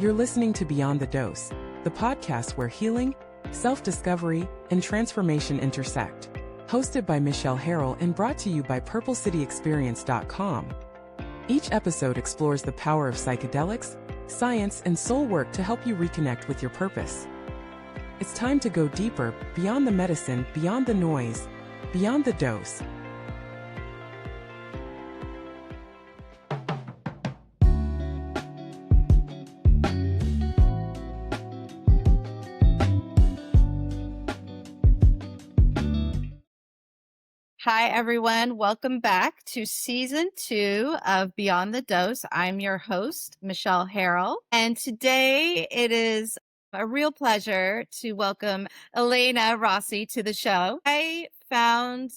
You're listening to Beyond the Dose, the podcast where healing, self-discovery, and transformation intersect. Hosted by Michelle Harrell and brought to you by PurpleCityExperience.com. Each episode explores the power of psychedelics, science, and soul work to help you reconnect with your purpose. It's time to go deeper, beyond the medicine, beyond the noise, beyond the dose. Hi, everyone. Welcome back to season 2 of Beyond the Dose. I'm your host, Michelle Harrell, and today it is a real pleasure to welcome Elena Rossi to the show. I found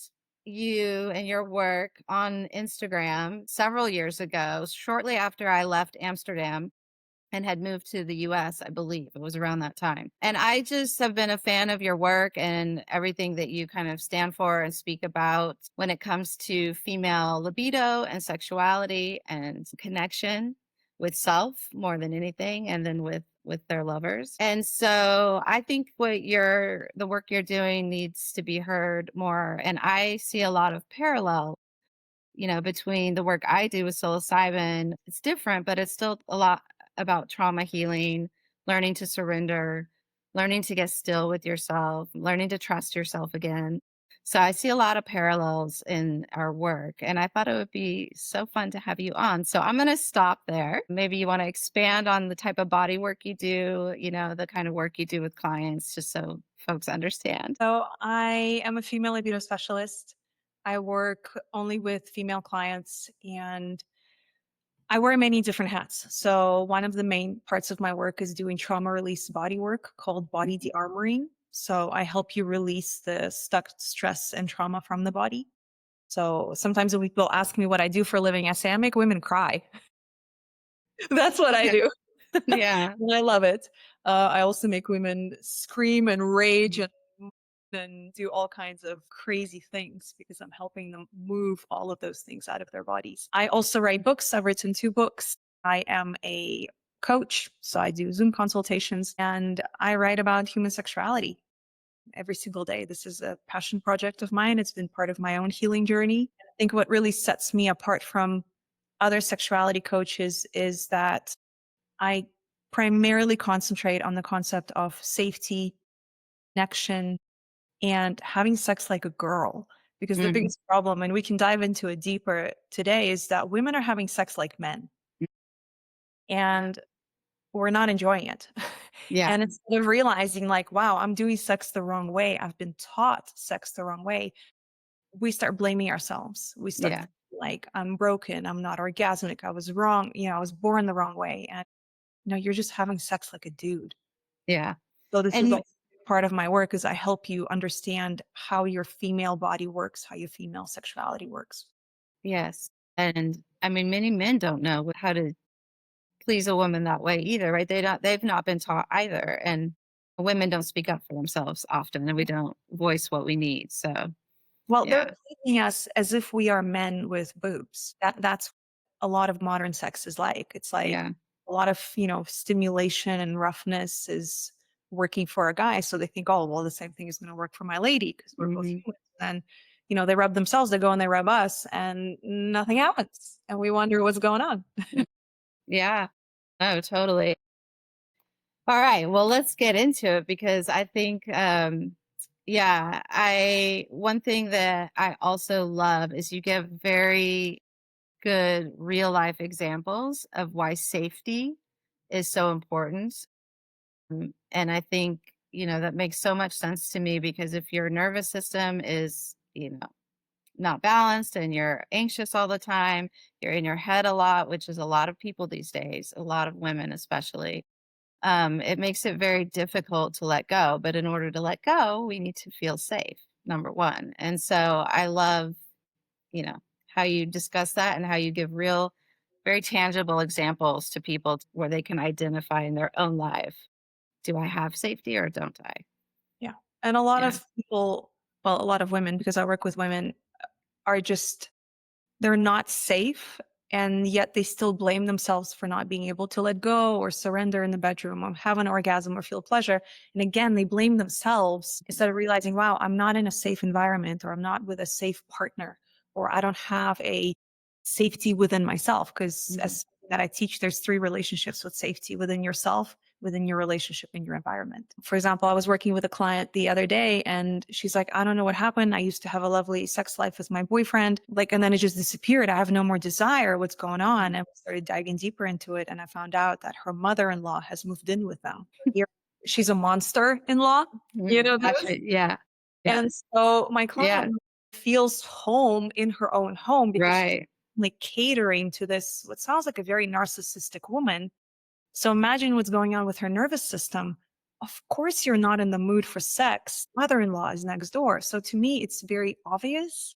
you and your work on Instagram several years ago, shortly after I left Amsterdam and had moved to the US, I believe. It was around that time. And I just have been a fan of your work and everything that you kind of stand for and speak about when it comes to female libido and sexuality and connection with self more than anything, and then with their lovers. And so I think the work you're doing needs to be heard more. And I see a lot of parallel between the work I do with psilocybin. It's different, but it's still a lot about trauma healing, learning to surrender, learning to get still with yourself, learning to trust yourself again. So I see a lot of parallels in our work, and I thought it would be so fun to have you on. So I'm going to stop there. Maybe you want to expand on the type of body work you do, the kind of work you do with clients, just so folks understand. So I am a female libido specialist. I work only with female clients and I wear many different hats. So one of the main parts of my work is doing trauma release body work called body de-armoring. So I help you release the stuck stress and trauma from the body. So sometimes when people ask me what I do for a living, I say I make women cry. That's what I do. Yeah. And I love it. I also make women scream and rage and do all kinds of crazy things because I'm helping them move all of those things out of their bodies. I also write books. I've written 2 books. I am a coach, so I do Zoom consultations and I write about human sexuality every single day. This is a passion project of mine. It's been part of my own healing journey. I think what really sets me apart from other sexuality coaches is that I primarily concentrate on the concept of safety, connection, and having sex like a girl. Because the biggest problem, and we can dive into it deeper today, is that women are having sex like men and we're not enjoying it. Yeah. And instead of realizing, like, wow, I'm doing sex the wrong way, I've been taught sex the wrong way, we start blaming ourselves. We start Yeah. like, I'm broken, I'm not orgasmic, I was wrong, I was born the wrong way. And you're just having sex like a dude. Yeah. So this is And also part of my work is I help you understand how your female body works, how your female sexuality works. yes. And I mean, many men don't know how to please a woman that way either, right? They've not been taught either. And women don't speak up for themselves often, and we don't voice what we need. So, Well, yeah. they're treating us as if we are men with boobs. That's a lot of modern sex is like. It's like Yeah. a lot of, stimulation and roughness is working for a guy. So they think, oh, well, the same thing is going to work for my lady because we're both hmm humans. And, they rub themselves, they go and they rub us and nothing happens. And we wonder what's going on. Yeah. No, totally. All right. Well, let's get into it because I think, one thing that I also love is you give very good real life examples of why safety is so important. And I think, that makes so much sense to me because if your nervous system is, not balanced and you're anxious all the time, you're in your head a lot, which is a lot of people these days, a lot of women especially. It makes it very difficult to let go. But in order to let go, we need to feel safe, number one. And so I love, you know, how you discuss that and how you give real, very tangible examples to people where they can identify in their own life. Do I have safety or don't I? Yeah. And a lot Yeah. of people, well, a lot of women, because I work with women, are just, they're not safe And yet they still blame themselves for not being able to let go or surrender in the bedroom or have an orgasm or feel pleasure. And again, they blame themselves instead of realizing, wow, I'm not in a safe environment, or I'm not with a safe partner, or I don't have a safety within myself. Because Mhm. as that I teach, there's 3 relationships with safety: within yourself, within your relationship, and your environment. For example, I was working with a client the other day and she's like, I don't know what happened. I used to have a lovely sex life with my boyfriend, like, and then it just disappeared. I have no more desire. What's going on? And we started diving deeper into it. And I found out that her mother-in-law has moved in with them. Here- She's a monster in law, you know this? Gotcha. Yeah. Yeah. And so my Yeah. client feels home in her own home because she's Right. like catering to this, what sounds like a very narcissistic woman. So imagine what's going on with her nervous system. Of course, you're not in the mood for sex. Mother-in-law is next door. So to me, it's very obvious.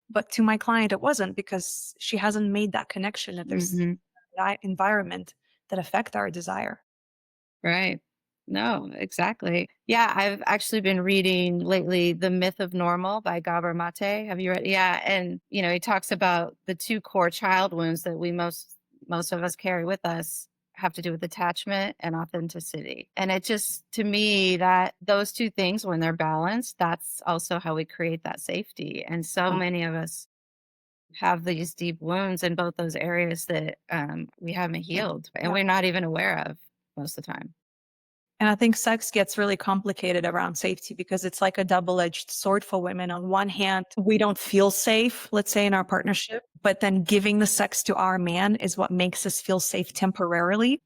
But to my client, it wasn't, because she hasn't made that connection that there's Hmm. that environment that affect our desire. Right. No, exactly. Yeah, I've actually been reading lately The Myth of Normal by Gabor Mate. Have you read? Yeah, and he talks about the 2 core child wounds that we most of us carry with us have to do with attachment and authenticity. And it just, to me, that those 2 things, when they're balanced, that's also how we create that safety. And so many of us have these deep wounds in both those areas that we haven't healed and Yeah. we're not even aware of most of the time. And I think sex gets really complicated around safety because it's like a double-edged sword for women. On one hand, we don't feel safe, let's say in our partnership, but then giving the sex to our man is what makes us feel safe temporarily.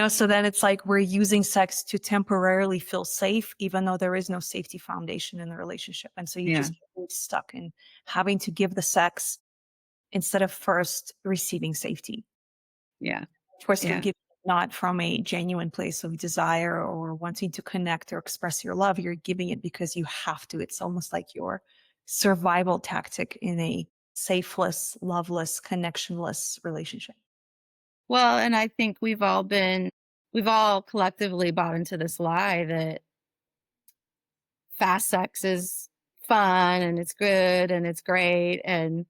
So then it's like we're using sex to temporarily feel safe, even though there is no safety foundation in the relationship. And so you Yeah. just get really stuck in having to give the sex instead of first receiving safety. Yeah. Of course, you're Yeah. giving not from a genuine place of desire or wanting to connect or express your love. You're giving it because you have to. It's almost like your survival tactic in a safeless, loveless, connectionless relationship. Well, and I think we've all collectively bought into this lie that fast sex is fun and it's good and it's great. And,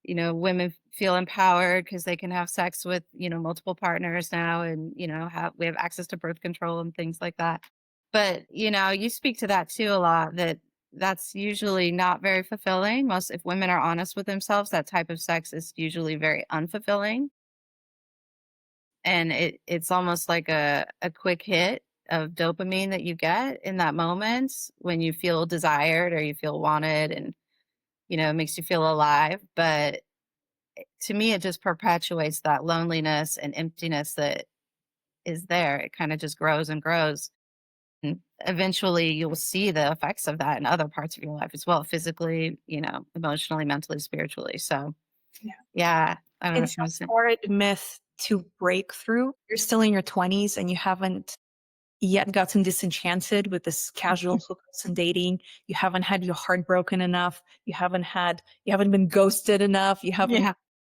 women feel empowered because they can have sex with, multiple partners now and, we have access to birth control and things like that. But, you speak to that too a lot, that that's usually not very fulfilling. Most, if women are honest with themselves, that type of sex is usually very unfulfilling. And it's almost like a quick hit of dopamine that you get in that moment when you feel desired or you feel wanted, and it makes you feel alive. But to me, it just perpetuates that loneliness and emptiness that is there. It kind of just grows and grows, and eventually you'll see the effects of that in other parts of your life as well, physically, emotionally, mentally, spiritually. So Yeah. yeah, I don't know It's if you want to a say. hard myth to break through. You're still in your 20s and you haven't yet gotten disenchanted with this casual hookups and dating. You haven't had your heart broken enough. You haven't been ghosted enough. You haven't Yeah.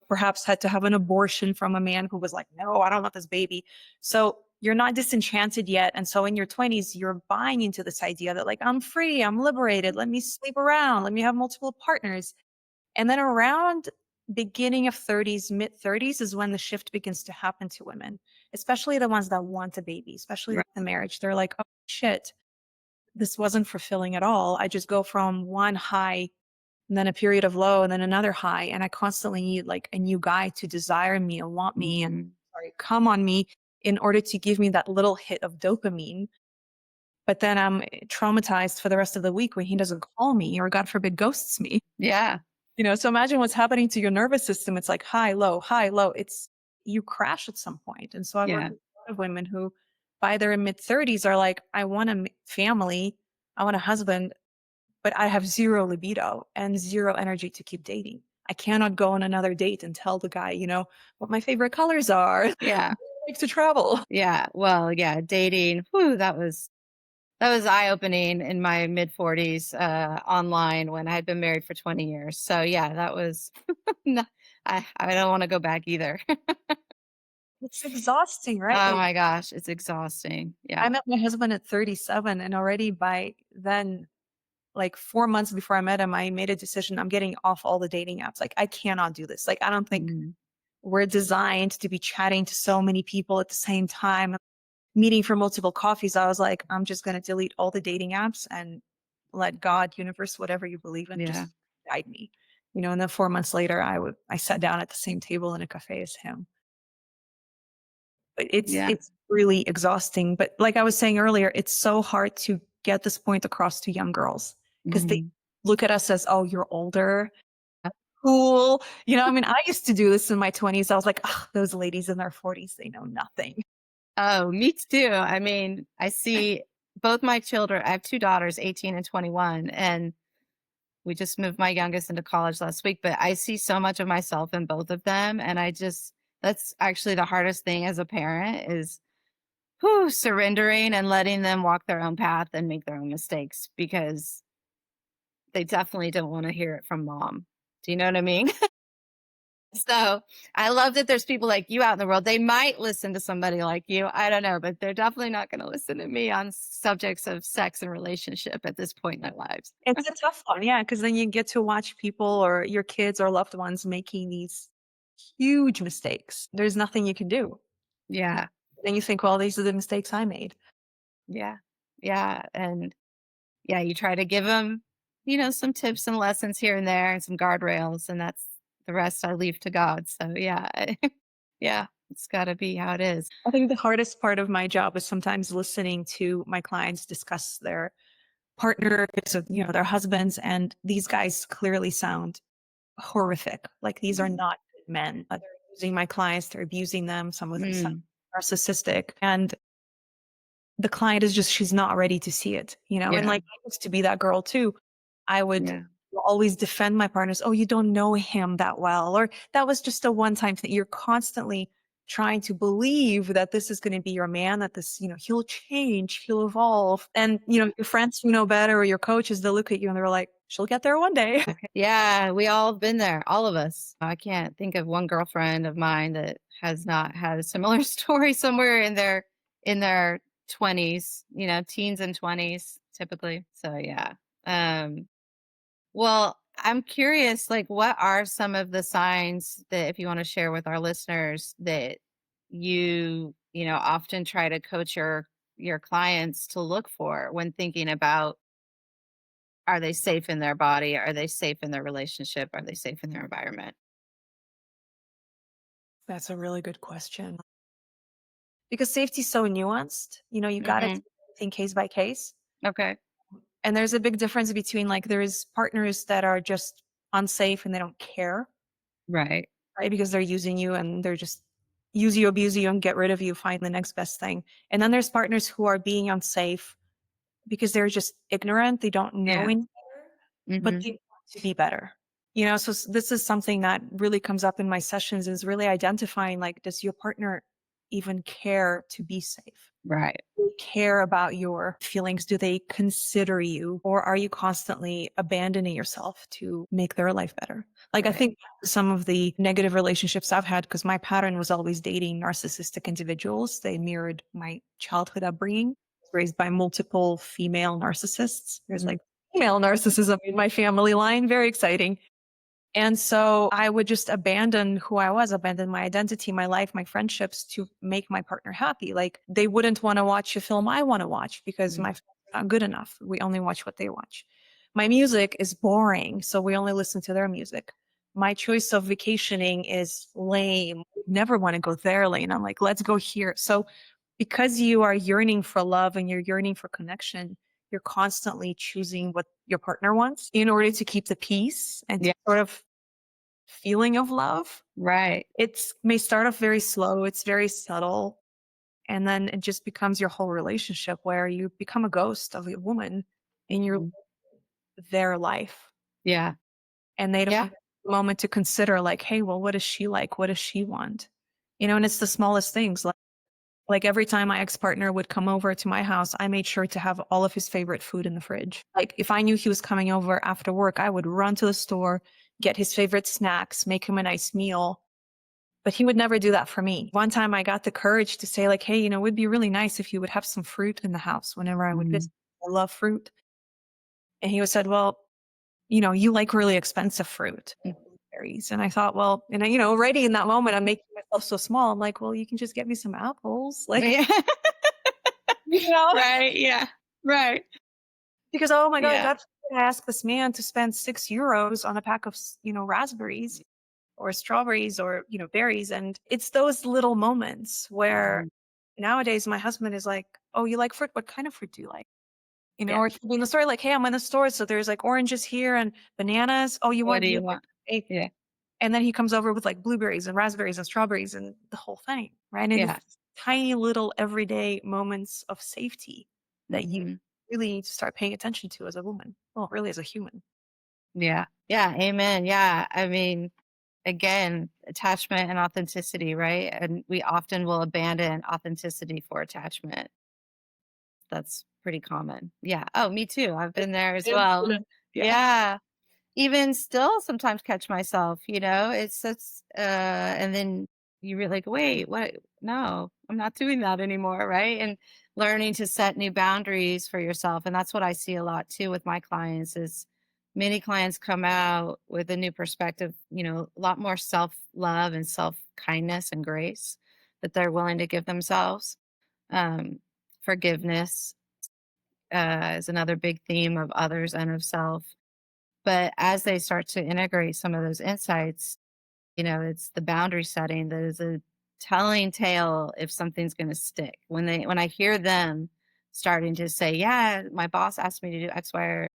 perhaps had to have an abortion from a man who was like, no, I don't want this baby. So you're not disenchanted yet. And so in your 20s, you're buying into this idea that, like, I'm free, I'm liberated, let me sleep around, let me have multiple partners. And then around beginning of 30s, mid 30s is when the shift begins to happen to women, especially the ones that want a baby, especially Right. the marriage. They're like, oh shit, this wasn't fulfilling at all. I just go from one high and then a period of low and then another high. And I constantly need like a new guy to desire me and want me and Mhm. come on me in order to give me that little hit of dopamine. But then I'm traumatized for the rest of the week when he doesn't call me or, God forbid, ghosts me. Yeah. So imagine what's happening to your nervous system. It's like high, low, high, low. It's you crash at some point. And so I work Yeah. with a lot of women who by their mid 30s are like, I want a family, I want a husband, but I have zero libido and zero energy to keep dating. I cannot go on another date and tell the guy, what my favorite colors are. Yeah. Like to travel. Yeah. Well, yeah, dating, whew, that was eye-opening in my mid-40s, online when I had been married for 20 years. So yeah, that was no, I don't wanna go back either. It's exhausting, right? Oh Like my gosh, it's exhausting. Yeah. I met my husband at 37 and already by then, like 4 months before I met him, I made a decision. I'm getting off all the dating apps. Like I cannot do this. Like I don't think Mhm. we're designed to be chatting to so many people at the same time, meeting for multiple coffees. I was like, I'm just going to delete all the dating apps and let God, universe, whatever you believe in, Yeah. just guide me. And then 4 months later, I sat down at the same table in a cafe as him. But it's Yeah. it's really exhausting. But like I was saying earlier, it's so hard to get this point across to young girls because they Mhm. look at us as, oh, you're older, cool. I mean, I used to do this in my 20s. I was like, oh, those ladies in their 40s, they know nothing. Oh, me too. I mean, I see both my children. I have 2 daughters, 18 and 21, and we just moved my youngest into college last week, but I see so much of myself in both of them, and that's actually the hardest thing as a parent is, surrendering and letting them walk their own path and make their own mistakes because they definitely don't wanna hear it from mom. Do you know what I mean? So, I love that there's people like you out in the world. They might listen to somebody like you, I don't know, but they're definitely not gonna listen to me on subjects of sex and relationship at this point in their lives. It's a tough one, yeah, because then you get to watch people or your kids or loved ones making these huge mistakes. There's nothing you can do. Yeah, Then you think, well, these are the mistakes I made. yeah, yeah, and yeah, you try to give them, some tips and lessons here and there and some guardrails, and that's the rest I leave to God. So yeah, yeah, it's got to be how it is. I think the hardest part of my job is sometimes listening to my clients discuss their partners or, their husbands, and these guys clearly sound horrific. Like these are not good men. They're using my clients, they're abusing them. Some of them sound Mm, narcissistic. And the client is just, she's not ready to see it, and yeah, like I used to be that girl too. I would yeah, always defend my partners. Oh, you don't know him that well, or that was just a one-time thing. You're constantly trying to believe that this is going to be your man, that this, he'll change, he'll evolve. And, your friends who know better or your coaches, they'll look at you and they're like, she'll get there one day. yeah. We all have been there, all of us. I can't think of one girlfriend of mine that has not had a similar story somewhere in their 20s, teens and 20s typically. So yeah. Um, Well, I'm curious, like, what are some of the signs that, if you want to share with our listeners, that often try to coach your clients to look for when thinking about, are they safe in their body? Are they safe in their relationship? Are they safe in their environment? That's a really good question because safety is so nuanced. You got to Hmm. take everything case by case. Okay. And there's a big difference between like there's partners that are just unsafe and they don't care, Right. right? Because they're using you and they're just use you, abuse you, and get rid of you, find the next best thing. And then there's partners who are being unsafe because they're just ignorant, they don't know Yeah. any, but Hmm. they want to be better. So this is something that really comes up in my sessions is really identifying like, does your partner even care to be safe? Right. They care about your feelings? Do they consider you? Or are you constantly abandoning yourself to make their life better? Like, I Right. think some of the negative relationships I've had, because my pattern was always dating narcissistic individuals, they mirrored my childhood upbringing. I was raised by multiple female narcissists. There's Mhm. like female narcissism in my family line. Very exciting. And so I would just abandon who I was, abandon my identity, my life, my friendships to make my partner happy. Like they wouldn't want to watch a film I want to watch because my Mm. films are not good enough. We only watch what they watch. My music is boring, so we only listen to their music. My choice of vacationing is lame. Never want to go there, Lane. I'm like, let's go here. So because you are yearning for love and you're yearning for connection, you're constantly choosing what your partner wants in order to keep the peace and to Yeah. sort of feeling of love. Right. It's may start off very slow, it's very subtle, and then it just becomes your whole relationship where you become a ghost of a woman in Mhm. their life. Yeah. And they don't Yeah. have a moment to consider like, hey, well, what does she like? What does she want? And it's the smallest things. Like every time my ex-partner would come over to my house, I made sure to have all of his favorite food in the fridge. Like if I knew he was coming over after work, I would run to the store, get his favorite snacks, make him a nice meal. But he would never do that for me. One time I got the courage to say like, hey, it would be really nice if you would have some fruit in the house whenever I would Mhm. visit. I love fruit. And he said, well, you like really expensive fruit. berries. And I thought, well, and already in that moment, I'm making myself so small. I'm like, well, you can just get me some apples. Like, Yeah. you know, Right. Yeah. Right. because, oh my God, Yeah. God forbid I ask this man to spend €6 on a pack of, raspberries or strawberries or, berries. And it's those little moments where Mhm. nowadays my husband is like, oh, you like fruit? What kind of fruit do you like? Yeah. Or it could be in the store, like, hey, I'm in the store. So there's like oranges here and bananas. Oh, you What want, do you you like want? a Yeah. and then he comes over with like blueberries and raspberries and strawberries and the whole thing. Right. And Yeah. it's tiny little everyday moments of safety that you Mhm. really need to start paying attention to as a woman. Well, really as a human. Yeah. Yeah. Amen. Yeah. I mean, again, attachment and authenticity, right? And we often will abandon authenticity for attachment. That's pretty common. Yeah. Oh, me too. I've been there as well. Yeah. Yeah. Even still sometimes catch myself, it's and then you're like, wait, what? No, I'm not doing that anymore. Right. And learning to set new boundaries for yourself. And that's what I see a lot too with my clients is many clients come out with a new perspective, a lot more self-love and self-kindness and grace that they're willing to give themselves. Um, Forgiveness is another big theme of others and of self, but as they start to integrate some of those insights, it's the boundary setting that is a telling tale if something's going to stick. When I hear them starting to say, "Yeah, my boss asked me to do X, Y, or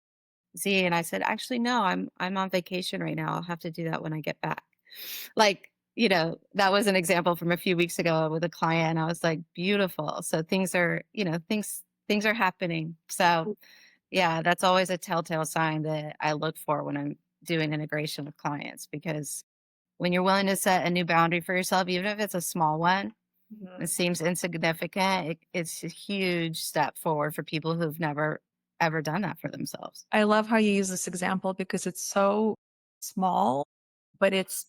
Z," and I said, "Actually, no, I'm on vacation right now. I'll have to do that when I get back." Like, that was an example from a few weeks ago with a client, and I was like, "Beautiful." So things are, things are happening. So yeah, that's always a telltale sign that I look for when I'm doing integration with clients because when you're willing to set a new boundary for yourself, even if it's a small one, it Mhm. seems insignificant. It's a huge step forward for people who've never ever done that for themselves. I love how you use this example because it's so small, but it's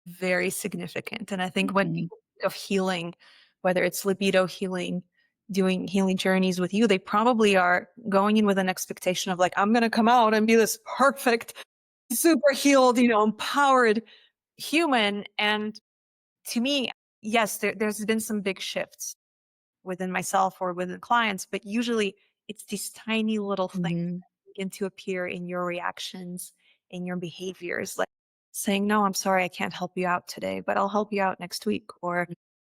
very significant. And I think when Mhm. people think of healing, whether it's libido healing, doing healing journeys with you, they probably are going in with an expectation of like, I'm going to come out and be this perfect, super healed, empowered human. And to me, yes, there's been some big shifts within myself or within clients, but usually it's these tiny little things Mhm. that begin to appear in your reactions, in your behaviors, like saying, no, I'm sorry, I can't help you out today, but I'll help you out next week, or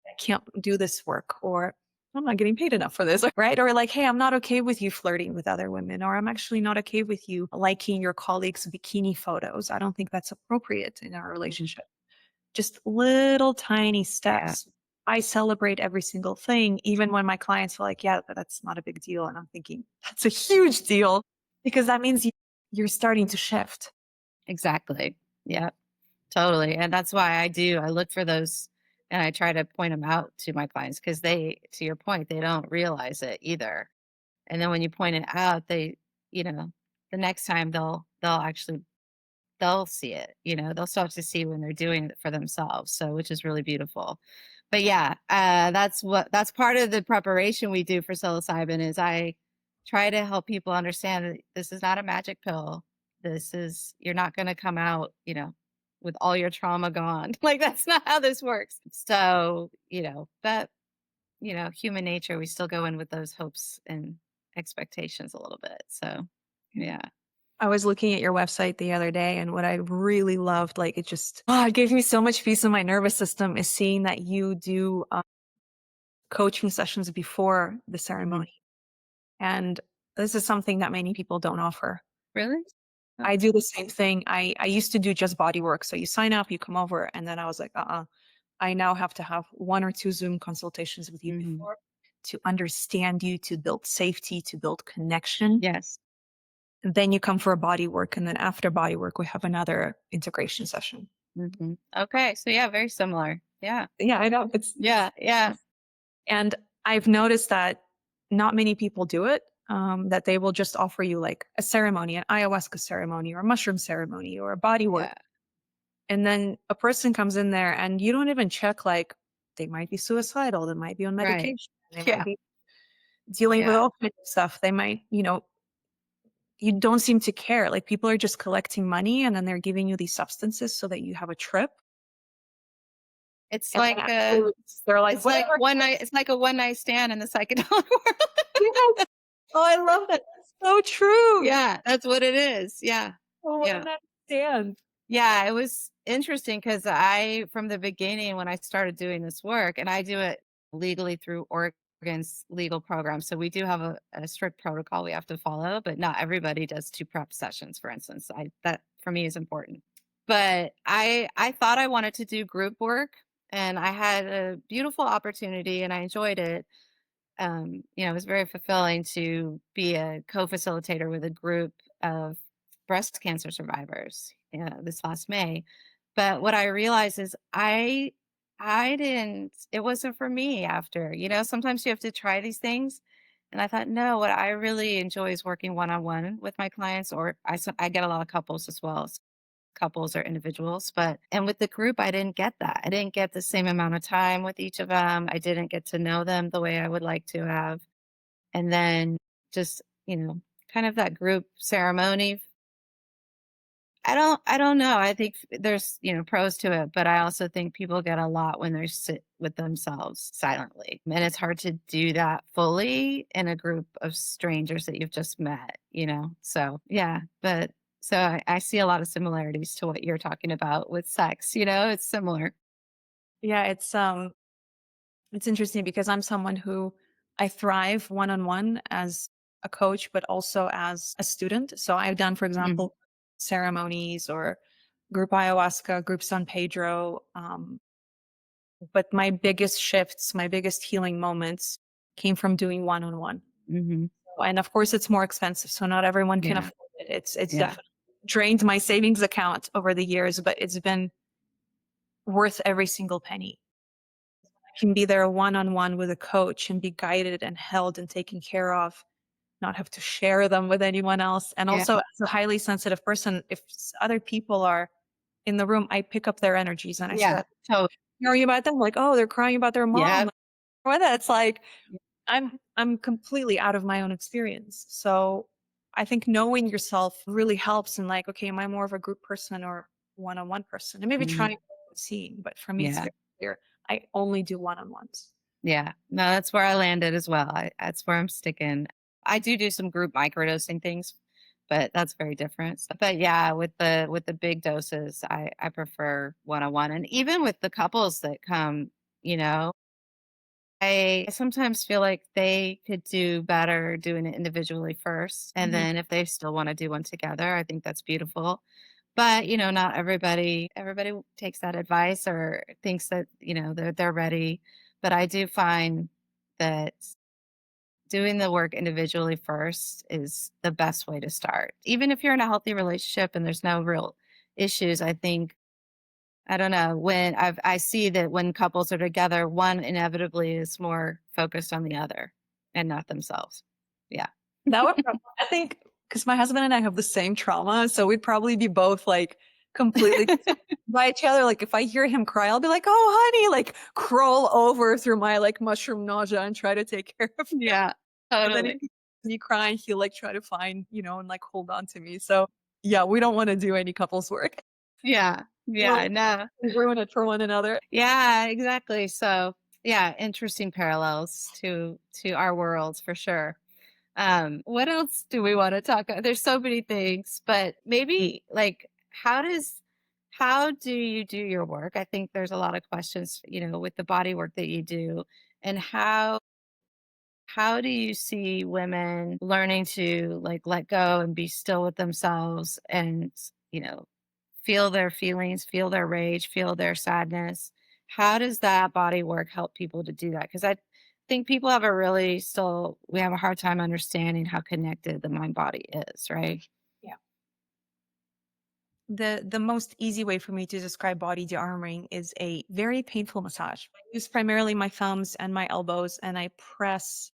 I can't do this work, or I'm not getting paid enough for this, right? Or like, hey, I'm not okay with you flirting with other women, or I'm actually not okay with you liking your colleagues' bikini photos. I don't think that's appropriate in our relationship. Just little tiny Yeah, steps. I celebrate every single thing, even when my clients are like, yeah, that's not a big deal. And I'm thinking, that's a huge deal because that means you're starting to shift. exactly. Yeah, totally. And that's why I look for those and I try to point them out to my clients because to your point, they don't realize it either. And then when you point it out, you know, the next time they'll see it, they'll start to see when they're doing it for themselves. So, which is really beautiful. But yeah, that's part of the preparation we do for psilocybin is I try to help people understand that this is not a magic pill. You're not going to come out, with all your trauma gone. Like that's not how this works. So, but human nature, we still go in with those hopes and expectations a little bit. So, yeah. I was looking at your website the other day, and what I really loved, like it gave me so much peace in my nervous system, is seeing that you do coaching sessions before the Mhm. ceremony. And this is something that many people don't offer. Really? Oh. I do the same thing. I used to do just body work. So you sign up, you come over, and then I was like, I now have to have one or two Zoom consultations with you Mhm. before to understand you, to build safety, to build connection. Yes. And then you come for a body work. And then after body work, we have another integration session. Mhm. Okay, so yeah, very similar. Yeah. Yeah, I know. Yeah, yeah, And I've noticed that not many people do it. That they will just offer you like a ceremony, an ayahuasca ceremony, or a mushroom ceremony, or a body work. yeah. And then a person comes in there and you don't even check, like, they might be suicidal, they might be on Right. medication, they might Yeah, be dealing with yeah, all kinds of stuff. They might, you don't seem to care. Like people are just collecting money and then they're giving you these substances so that you have a trip. It's And like then a afterwards, they're like, it's like whatever. one night it's like a one night stand in the psychedelic world. Yes. Oh, I love that. That's so true. Yeah, that's what it is. Yeah. Oh, what Yeah. an understand. Yeah, it was interesting because I, from the beginning, when I started doing this work, and I do it legally through Oregon's legal program. So we do have a strict protocol we have to follow, but not everybody does two prep sessions, for instance. That for me is important. But I thought I wanted to do group work, and I had a beautiful opportunity and I enjoyed it. It was very fulfilling to be a co-facilitator with a group of breast cancer survivors this last May. But what I realized is I didn't, it wasn't for me after, sometimes you have to try these things. And I thought, no, what I really enjoy is working one-on-one with my clients, or I get a lot of couples as well. Couples or individuals, and with the group, I didn't get that. I didn't get the same amount of time with each of them. I didn't get to know them the way I would like to have. And then just, kind of that group ceremony. I don't know. I think there's, pros to it, but I also think people get a lot when they sit with themselves silently. And it's hard to do that fully in a group of strangers that you've just met. So, yeah, but so I see a lot of similarities to what you're talking about with sex, it's similar. Yeah, it's interesting because I'm someone who I thrive one on one as a coach, but also as a student. So I've done, for Mhm. example, ceremonies or group ayahuasca, group San Pedro. But my biggest shifts, my biggest healing moments came from doing one on one. Mhm. And of course, it's more expensive. So not everyone can Yeah. afford it. It's Yeah. definitely drained my savings account over the years, but it's been worth every single penny. Can be there one on one with a coach and be guided and held and taken care of, not have to share them with anyone else. And Yeah. also, as a highly sensitive person, if other people are in the room, I pick up their energies and I Yeah. start So hearing about them, like, oh, they're crying about their mom. yeah. Like, or that it's like I'm completely out of my own experience. So I think knowing yourself really helps in like, okay, am I more of a group person or one-on-one person? And maybe trying Mhm. and seeing, but for me it's Yeah. very clear. I only do one-on-ones. Yeah. No, that's where I landed as well. That's where I'm sticking. I do some group microdosing things, but that's very different. But yeah, with the big doses, I prefer one-on-one. And even with the couples that come, you know, I sometimes feel like they could do better doing it individually first. And Mhm. then if they still want to do one together, I think that's beautiful. But, not everybody takes that advice or thinks that, they're ready. But I do find that doing the work individually first is the best way to start. Even if you're in a healthy relationship and there's no real issues, I think I don't know, when I see that when couples are together, one inevitably is more focused on the other and not themselves. Yeah. That would I think because my husband and I have the same trauma, so we'd probably be both like completely by each other. Like if I hear him cry, I'll be like, "Oh, honey," like crawl over through my like mushroom nausea and try to take care of him. Yeah, And then if totally. he sees me crying, he'll like try to find, and like hold on to me. So yeah, we don't want to do any couples work. Yeah. We'll Yeah, no. ruin it for one another. Yeah, exactly. So, yeah, interesting parallels to our worlds for sure. What else do we want to talk about? There's so many things, but maybe like how do you do your work? I think there's a lot of questions, with the body work that you do, and how do you see women learning to like let go and be still with themselves and, feel their feelings, feel their rage, feel their sadness? How does that body work help people to do that? Because I think people have we have a hard time understanding how connected the mind body is, right? Yeah. The most easy way for me to describe body de-armoring is a very painful massage. I use primarily my thumbs and my elbows, and I press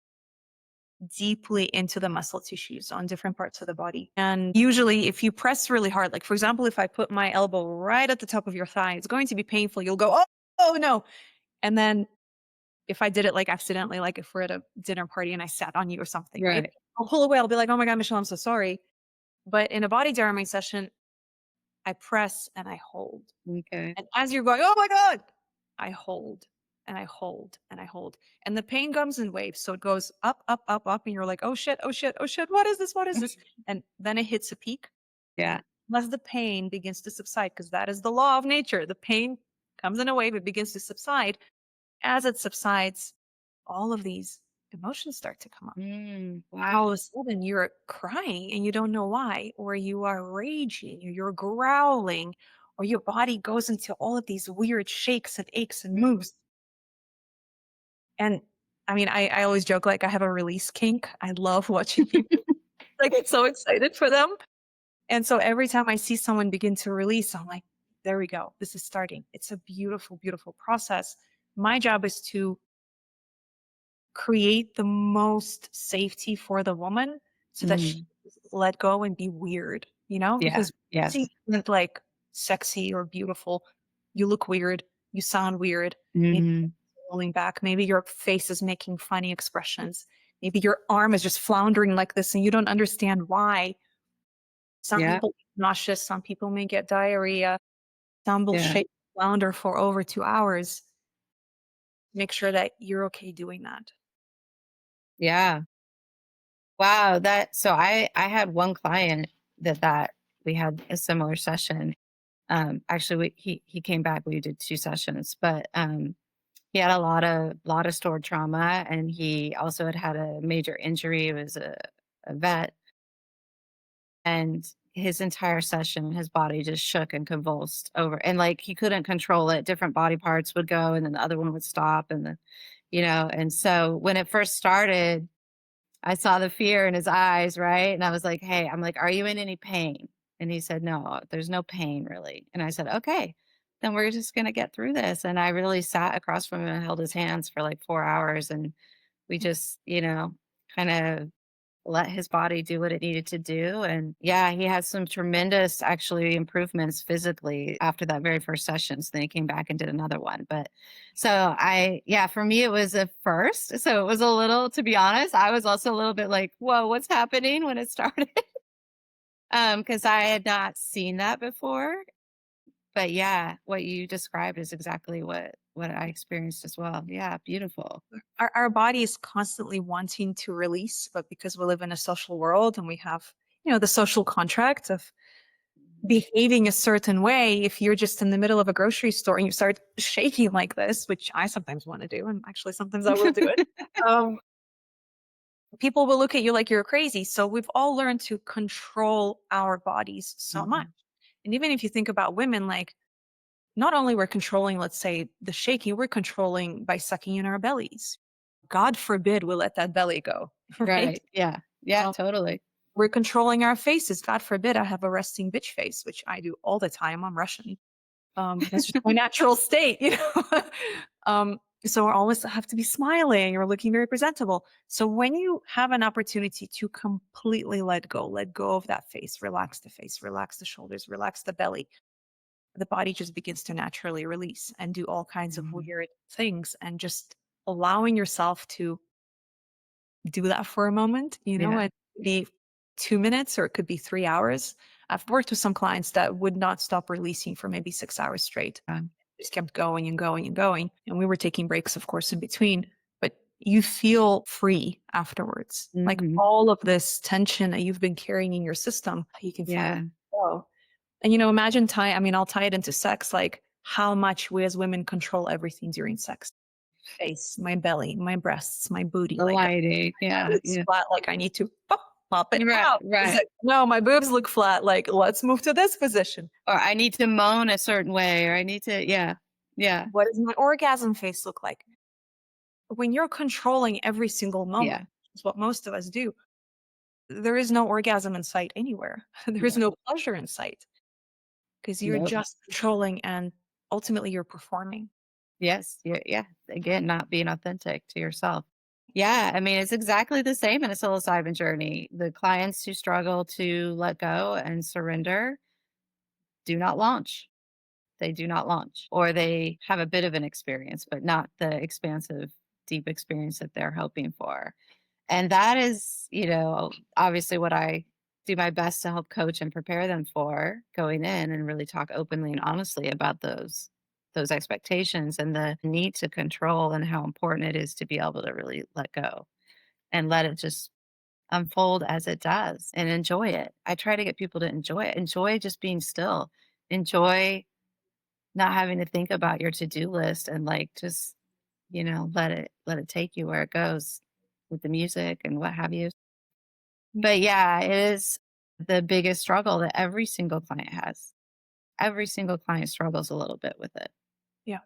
deeply into the muscle tissues on different parts of the body. And usually, if you press really hard, like for example, if I put my elbow right at the top of your thigh, it's going to be painful. You'll go, oh no. And then if I did it like accidentally, like if we're at a dinner party and I sat on you or something, right? Right. I'll pull away. I'll be like, oh my God, Michelle, I'm so sorry. But in a body diarrhea session, I press and I hold. Okay. And as you're going, oh my God, I hold and I hold and I hold. And the pain comes in waves. So it goes up, up, up, up. And you're like, oh shit, oh shit, oh shit. What is this? What is this? And then it hits a peak. Yeah. Unless the pain begins to subside, because that is the law of nature. The pain comes in a wave, it begins to subside. As it subsides, all of these emotions start to come up. All Wow. of a sudden, you're crying and you don't know why, or you are raging, or you're growling, or your body goes into all of these weird shakes and aches and moves. And I mean, I always joke like I have a release kink. I love watching people like get so excited for them. And so every time I see someone begin to release, I'm like, there we go. This is starting. It's a beautiful, beautiful process. My job is to create the most safety for the woman so that she Mm. let go and be weird, Yeah. because Yes. releasing isn't like sexy or beautiful. You look weird. You sound weird. Maybe Hmm. you're rolling back. Maybe your face is making funny expressions. Maybe your arm is just floundering like this and you don't understand why. Some Yeah. people get nauseous, some people may get diarrhea, some will Yeah. shake, flounder for over 2 hours. Make sure that you're okay doing that. Yeah. Wow. So I had one client that we had a similar session. Actually, he came back. We did 2 sessions, but he had a lot of stored trauma, and he also had a major injury. He was a vet, and his entire session, his body just shook and convulsed over, and like he couldn't control it. Different body parts would go, and then the other one would stop, and and so when it first started, I saw the fear in his eyes, right? And I was like, "Hey," I'm like, "Are you in any pain?" And he said, "No, there's no pain really." And I said, "Okay, then we're just gonna get through this." And I really sat across from him and held his hands for like 4 hours, and we just, kind of let his body do what it needed to do. And yeah, he had some tremendous actually improvements physically after that very first session. So then he came back and did another one. But yeah, for me, it was a first. So it was a little, to be honest, I was also a little bit like, whoa, what's happening when it started? Because I had not seen that before. But yeah, what you described is exactly what I experienced as well. Yeah, beautiful. Our body is constantly wanting to release, but because we live in a social world and we have, the social contract of behaving a certain way, if you're just in the middle of a grocery store and you start shaking like this, which I sometimes want to do, and actually sometimes I will do it, um, people will look at you like you're crazy. So we've all learned to control our bodies so much. Mhm. And even if you think about women, like not only we're controlling, let's say, the shaking, we're controlling by sucking in our bellies. God forbid we let that belly go, right? Right. Yeah. Yeah, Um, totally. we're controlling our faces. God forbid I have a resting bitch face, which I do all the time. I'm Russian. That's just my natural state. um, so we always have to be smiling or looking very presentable. So when you have an opportunity to completely let go of that face, relax the shoulders, relax the belly, the body just begins to naturally release and do all kinds of Mhm. weird things, and just allowing yourself to do that for a moment, Yeah. it could be 2 minutes or it could be 3 hours. I've worked with some clients that would not stop releasing for maybe 6 hours straight. Just kept going and going and going. And we were taking breaks, of course, in between, but you feel free afterwards. Like Mhm. all of this tension that you've been carrying in your system, you can finally Yeah. go. And imagine I'll tie it into sex, like how much we as women control everything during sex. Face, my belly, my breasts, my booty. The Like lighting. Yeah. it's Yeah. flat, like I need to pop it Right. out. It's Right. like, no, my boobs look flat. Like, let's move to this position. Or I need to moan a certain way, or I need to, yeah. Yeah. What does my orgasm face look like? When you're controlling every single Yeah. moment, which is what most of us do, there is no orgasm in sight anywhere. There is Yeah. no pleasure in sight because you're Nope. just controlling and ultimately you're performing. Yes. Yeah. Yeah. Again, not being authentic to yourself. Yeah. I mean, it's exactly the same in a psilocybin journey. The clients who struggle to let go and surrender do not launch. They do not launch, or they have a bit of an experience, but not the expansive, deep experience that they're hoping for. And that is, obviously what I do my best to help coach and prepare them for going in and really talk openly and honestly about those expectations and the need to control and how important it is to be able to really let go and let it just unfold as it does and enjoy it. I try to get people to enjoy it. Enjoy just being still. Enjoy not having to think about your to-do list and like just, let it take you where it goes with the music and what have you. But yeah, it is the biggest struggle that every single client has. Every single client struggles a little bit with it. Yeah.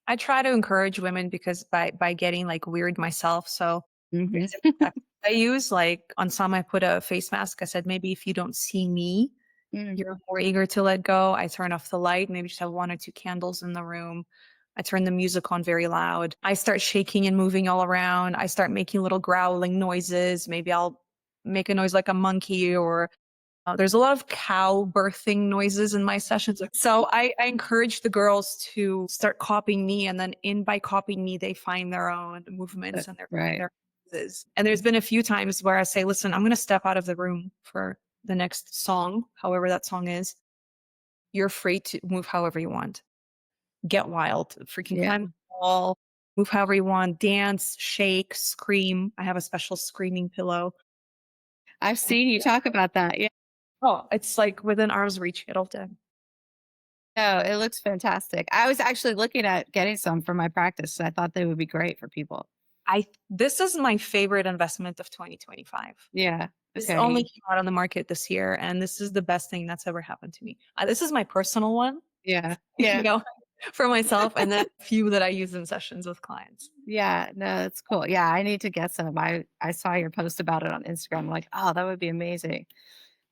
I try to encourage women because by getting like weird myself. So Mhm. there's different tactics I use. Like on some, I put a face mask. I said maybe if you don't see me, Mm, you're more eager to let go. I turn off the light, maybe just have one or two candles in the room. I turn the music on very loud. I start shaking and moving all around. I start making little growling noises. Maybe I'll make a noise like a monkey or there's a lot of cow birthing noises in my sessions. So I encourage the girls to start copying me. And then in by copying me, they find their own movements and right. their noises. And there's been a few times where I say, listen, I'm going to step out of the room for the next song, however that song is. You're free to move however you want. Get wild, freaking Yeah. climb the wall, move however you want, dance, shake, scream. I have a special screaming pillow. I've seen you talk about that. Yeah. Oh, it's like within arm's reach. It'll do. No, it looks fantastic. I was actually looking at getting some for my practice. So I thought they would be great for people. This is my favorite investment of 2025. Yeah. This only Okay. came out on the market this year, and this is the best thing that's ever happened to me. This is my personal one, Yeah. you Yeah. know, for myself, and then a few that I use in sessions with clients. Yeah. No, that's cool. Yeah. I need to get some. I saw your post about it on Instagram. I'm like, oh, that would be amazing.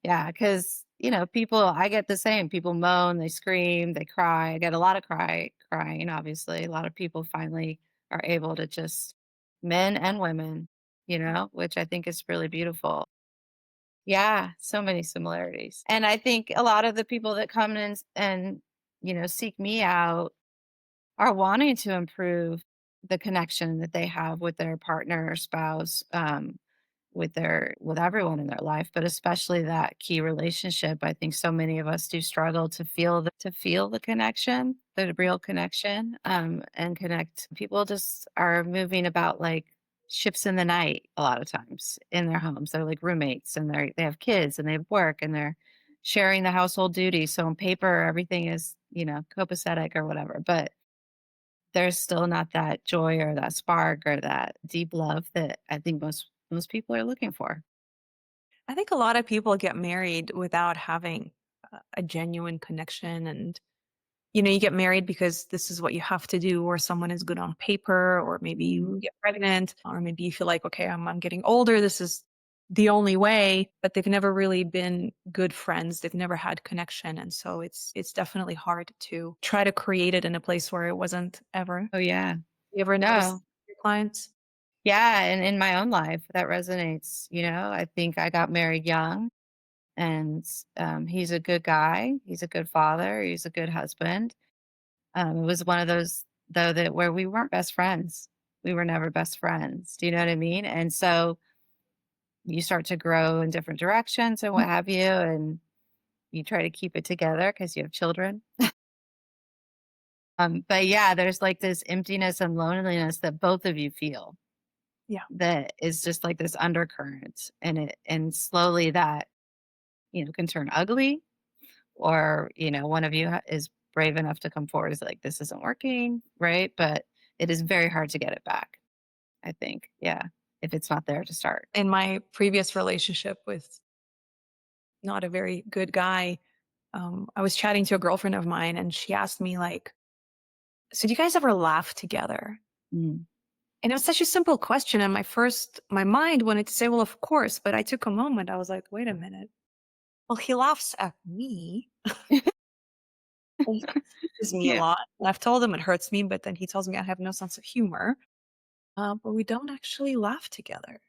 Yeah, because people, I get the same. People moan, they scream, they cry. I get a lot of crying, obviously. A lot of people finally are able to just men and women, which I think is really beautiful. Yeah, so many similarities. And I think a lot of the people that come in and seek me out are wanting to improve the connection that they have with their partner or spouse, with everyone in their life, but especially that key relationship. I think so many of us do struggle to feel the connection, the real connection, and connect. People just are moving about like ships in the night a lot of times in their homes. They're like roommates, and they have kids, and they have work, and they're sharing the household duties. So on paper, everything is copacetic or whatever, but there's still not that joy or that spark or that deep love that I think most people are looking for. I think a lot of people get married without having a genuine connection and you get married because this is what you have to do, or someone is good on paper, or maybe you Mhm. get pregnant, or maybe you feel like, okay, I'm getting older. This is the only way, but they've never really been good friends. They've never had connection. And so it's definitely hard to try to create it in a place where it wasn't ever. Oh, yeah. You ever notice No. your clients? Yeah, and in my own life, that resonates, I think I got married young, and, he's a good guy, he's a good father, he's a good husband. It was one of those, though, that where we weren't best friends. We were never best friends, do you know what I mean? And so, you start to grow in different directions and what have you, and you try to keep it together because you have children. But yeah, there's like this emptiness and loneliness that both of you feel Yeah. that is just like this undercurrent, and slowly that, can turn ugly, or, one of you is brave enough to come forward is like, this isn't working, right? But it is very hard to get it back, I think. Yeah. If it's not there to start. In my previous relationship with not a very good guy, I was chatting to a girlfriend of mine and she asked me like, so do you guys ever laugh together? Mm. And it was such a simple question. And my mind wanted to say, well, of course. But I took a moment. I was like, wait a minute. Well, he laughs at me. And he teases me a Yeah. lot. And I've told him it hurts me, but then he tells me I have no sense of humor. But we don't actually laugh together.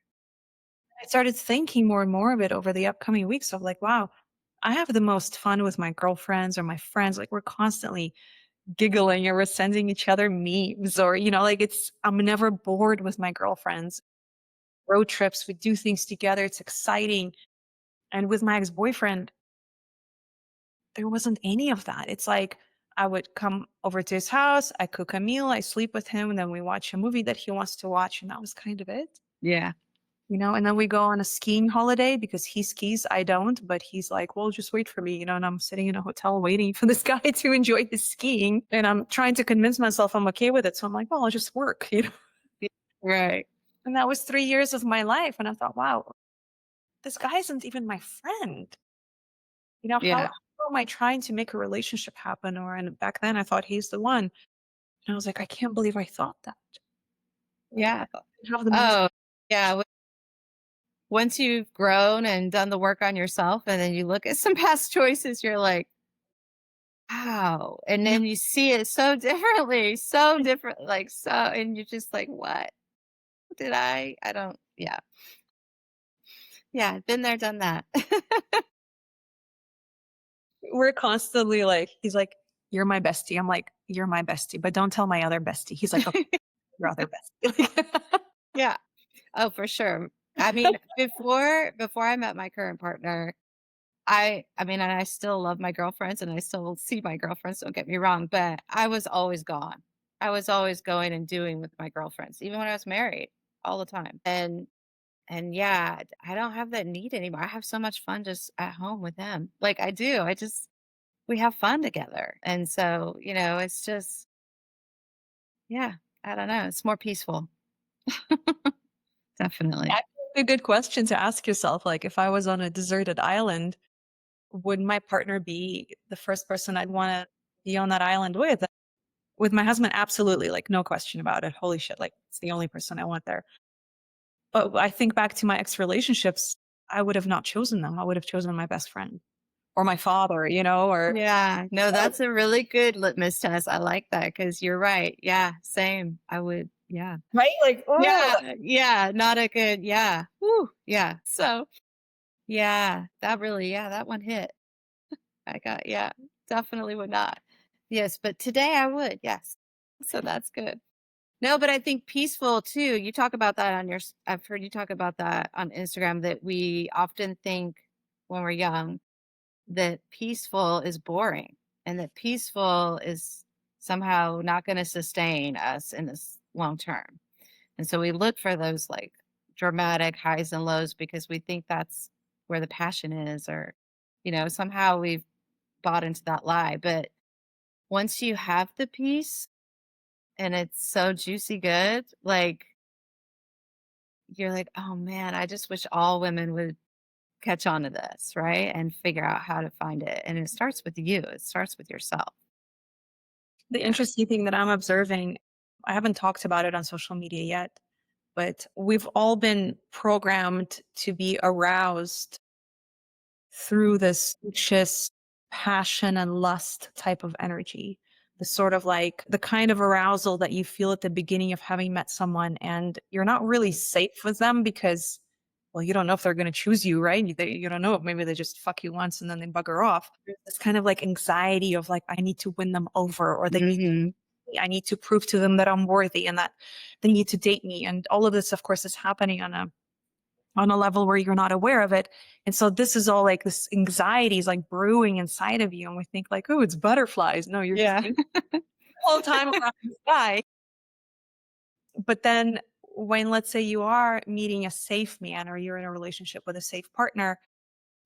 I started thinking more and more of it over the upcoming weeks of like, wow, I have the most fun with my girlfriends or my friends. Like we're constantly giggling or we're sending each other memes or, like I'm never bored with my girlfriends. Road trips, we do things together. It's exciting. And with my ex-boyfriend, there wasn't any of that. It's like I would come over to his house, I cook a meal, I sleep with him, and then we watch a movie that he wants to watch, and that was kind of it. Yeah. And then we go on a skiing holiday because he skis, I don't, but he's like, "Well, just wait for me," and I'm sitting in a hotel waiting for this guy to enjoy his skiing, and I'm trying to convince myself I'm okay with it. So I'm like, "Well, I'll just work," Yeah. Right. And that was 3 years of my life, and I thought, "Wow, this guy isn't even my friend." How Yeah. am I trying to make a relationship happen? And back then I thought he's the one. And I was like, I can't believe I thought that. Yeah. I have the most Oh, yeah. Once you've grown and done the work on yourself, and then you look at some past choices, you're like, wow. And yeah, then you see it so differently, so different, like, so, and you're just like, what did I don't, yeah. Yeah. Been there, done that. we're constantly like, he's like, "You're my bestie." I'm like, "You're my bestie, but don't tell my other bestie." He's like, "Okay, your other bestie." Yeah. Oh, for sure. I mean, before I met my current partner, I mean, and I still love my girlfriends and I still see my girlfriends, don't get me wrong, but I was always gone. I was always going and doing with my girlfriends, even when I was married, all the time. And yeah, I don't have that need anymore. I have so much fun just at home with him. Like I do. We have fun together. And so, it's just, yeah, I don't know. It's more peaceful. Definitely. That's a good question to ask yourself. Like, if I was on a deserted island, would my partner be the first person I'd want to be on that island with? With my husband, absolutely, like, no question about it. Holy shit, like, it's the only person I want there. But I think back to my ex relationships, I would have not chosen them. I would have chosen my best friend or my father, or Yeah, no, that's a really good litmus test. I like that because you're right. Yeah, same. I would, yeah. right? Like, oh, Yeah, yeah, not a good, yeah. Whew, yeah. So, yeah, that one hit. Yeah, definitely would not. Yes, but today I would, yes. So that's good. No, but I think peaceful too. You talk about that I've heard you talk about that on Instagram that we often think when we're young that peaceful is boring and that peaceful is somehow not going to sustain us in this long term. And so we look for those like dramatic highs and lows because we think that's where the passion is, or, somehow we've bought into that lie. But once you have the peace and it's so juicy good, like you're like, oh man, I just wish all women would catch on to this, right? And figure out how to find it. And it starts with you, it starts with yourself. the Yeah. interesting thing that I'm observing, I haven't talked about it on social media yet, but we've all been programmed to be aroused through this anxious passion and lust type of energy. The sort of like the kind of arousal that you feel at the beginning of having met someone, and you're not really safe with them because, well, you don't know if they're going to choose you, right? You don't know if maybe they just fuck you once and then they bugger off. There's this kind of like anxiety of like, I need to win them over, or Hmm. I need to prove to them that I'm worthy and that they need to date me. And all of this, of course, is happening on a level where you're not aware of it. And so this is all like this anxiety is like brewing inside of you. And we think like, oh, it's butterflies. No, you're just Yeah. thinking the whole time around this guy. But then when, let's say, you are meeting a safe man or you're in a relationship with a safe partner,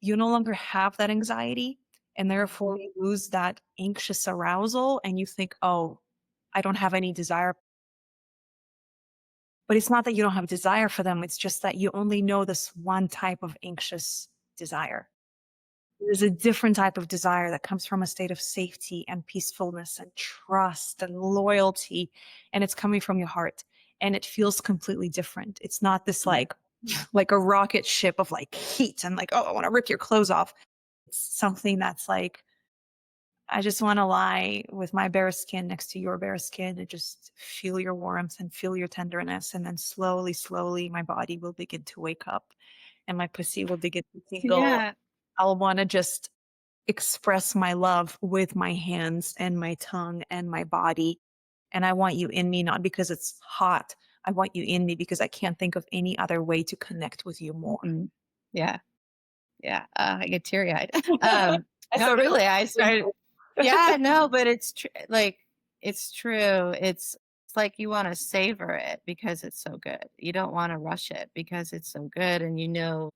you no longer have that anxiety. And therefore you lose that anxious arousal and you think, oh, I don't have any desire. But it's not that you don't have desire for them. It's just that you only know this one type of anxious desire. There's a different type of desire that comes from a state of safety and peacefulness and trust and loyalty, and it's coming from your heart, and it feels completely different. It's not this like a rocket ship of like heat and like, oh, I want to rip your clothes off. It's something that's like, I just want to lie with my bare skin next to your bare skin and just feel your warmth and feel your tenderness. And then slowly, slowly, my body will begin to wake up and my pussy will begin to tingle. Yeah. I'll want to just express my love with my hands and my tongue and my body. And I want you in me, not because it's hot. I want you in me because I can't think of any other way to connect with you more. Mhm. Yeah. Yeah, I get teary-eyed. I No, said, really, I started yeah, no, but it's true. Like, it's true. It's like you wanna savor it because it's so good. You don't wanna rush it because it's so good and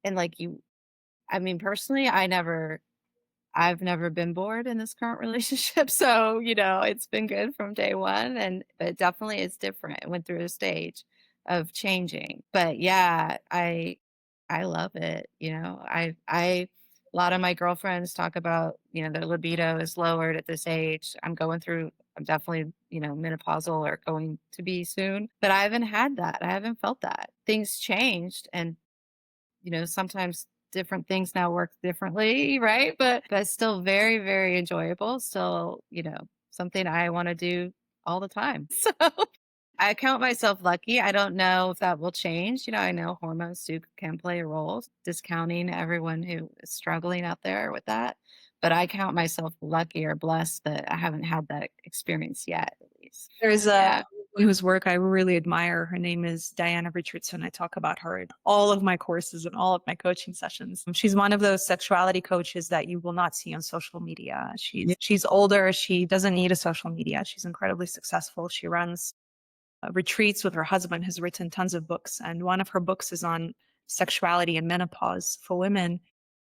and, like, I mean, personally, I've never been bored in this current relationship, so, it's been good from day 1, but definitely it's different. It went through a stage of changing. But yeah, I love it, I a lot of my girlfriends talk about, their libido is lowered at this age. I'm definitely, menopausal or going to be soon, but I haven't had that. I haven't felt that. Things changed and sometimes different things now work differently, right? But still very, very enjoyable. Still, something I want to do all the time. So I count myself lucky. I don't know if that will change. I know hormones can play a role, discounting everyone who is struggling out there with that. But I count myself lucky or blessed that I haven't had that experience yet, at least. there's a Yeah. woman whose work I really admire. Her name is Diana Richardson. I talk about her in all of my courses and all of my coaching sessions. She's one of those sexuality coaches that you will not see on social media. Yeah. She's older. She doesn't need a social media. She's incredibly successful. She runs retreats with her husband, has written tons of books. And one of her books is on sexuality and menopause for women.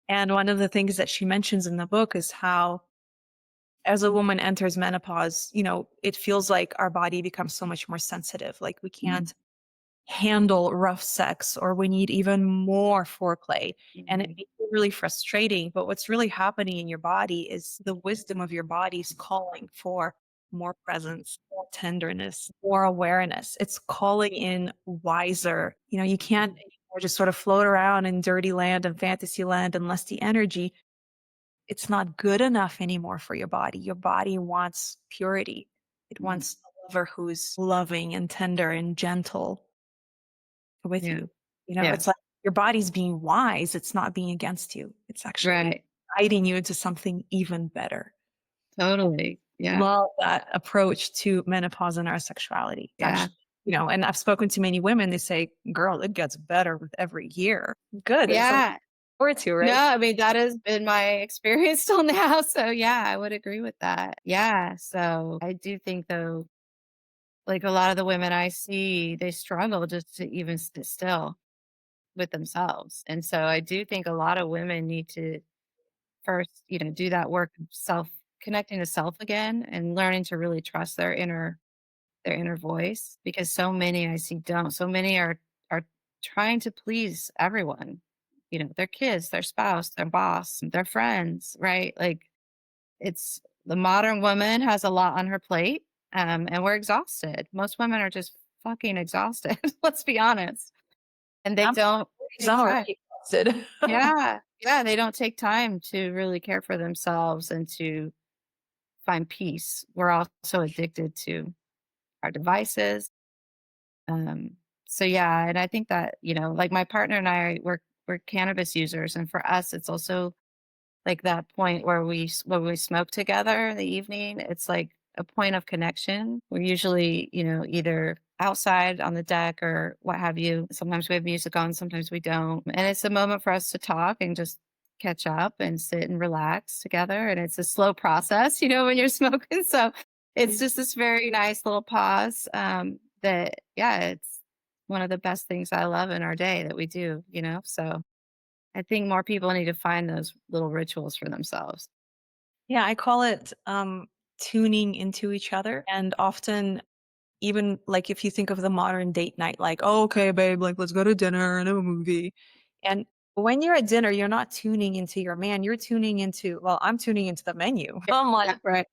And one of the things that she mentions in the book is how as a woman enters menopause, it feels like our body becomes so much more sensitive. Like we can't handle rough sex or we need even more foreplay. And it Mhm. makes it really frustrating. But what's really happening in your body is the wisdom of your body's calling for more presence, more tenderness, more awareness. It's calling in wiser. You can't anymore just sort of float around in dirty land and fantasy land unless the energy it's not good enough anymore for your body. Your body wants purity. It Mhm. wants a lover who's loving and tender and gentle with Yeah. you. Yeah. It's like your body's being wise. It's not being against you. It's actually Right. guiding you into something even better. Totally. Yeah. Love that approach to menopause and our sexuality. It's Yeah. actually, and I've spoken to many women, they say, girl, it gets better with every year. Good. There's something Yeah. forward to, No, right? I mean, that has been my experience till now. So yeah, I would agree with that. Yeah. So I do think though, like a lot of the women I see, they struggle just to even sit still with themselves. And so I do think a lot of women need to first, do that work of connecting to self again and learning to really trust their inner voice because so many I see don't. So many are trying to please everyone. Their kids, their spouse, their boss, their friends, right? Like it's the modern woman has a lot on her plate. And we're exhausted. Most women are just fucking exhausted. Let's be honest. And they I'm don't take time. already exhausted. Yeah. Yeah. They don't take time to really care for themselves and to find peace. We're also addicted to our devices. Um, so yeah, and I think that, like my partner and we're cannabis users. And for us, it's also like that point where when we smoke together in the evening, it's like a point of connection. We're usually, either outside on the deck or what have you. Sometimes we have music on, sometimes we don't. And it's a moment for us to talk and just catch up and sit and relax together. And it's a slow process, when you're smoking. So it's just this very nice little pause. That yeah, it's one of the best things I love in our day that we do. So I think more people need to find those little rituals for themselves. Yeah, I call it tuning into each other. And often, even like if you think of the modern date night, like, oh, okay, babe, like let's go to dinner and have a movie. And when you're at dinner, you're not tuning into your man, you're tuning into, well, I'm tuning into the menu. I'm like, Yeah, right.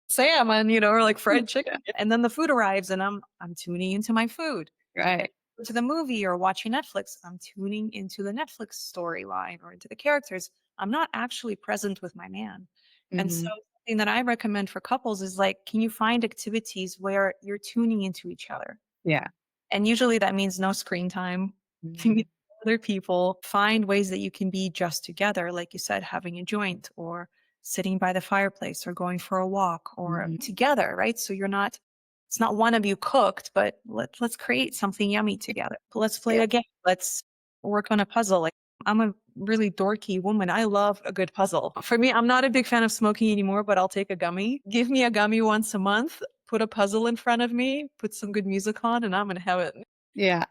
salmon, or like fried chicken. Yeah, And then the food arrives and I'm tuning into my food. right. To the movie or watching Netflix, I'm tuning into the Netflix storyline or into the characters. I'm not actually present with my man. And so Mhm. something that I recommend for couples is like, can you find activities where you're tuning into each other? Yeah. And usually that means no screen time. Can Mhm. get other people. Find ways that you can be just together, like you said, having a joint or sitting by the fireplace or going for a walk or Mhm. together, right? So it's not one of you cooked, but let's create something yummy together. Let's play Yeah. a game. Let's work on a puzzle. Like I'm a really dorky woman. I love a good puzzle. For me, I'm not a big fan of smoking anymore, but I'll take a gummy. Give me a gummy once a month, put a puzzle in front of me, put some good music on, and I'm going to have it. Yeah.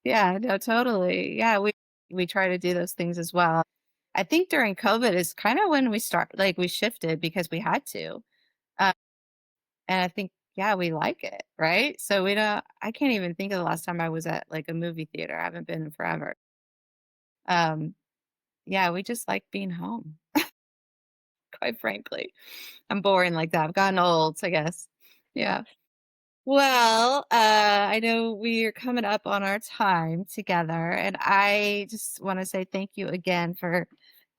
Yeah, no, totally. Yeah, we try to do those things as well. I think during COVID is kind of when we shifted because we had to. Uh, and I think, yeah, we like it, right? So I can't even think of the last time I was at like a movie theater. I haven't been in forever. Um, yeah, we just like being home, quite frankly. I'm boring like that. I've gotten old, I guess. Yeah. Well, I know we're coming up on our time together, and I just want to say thank you again for,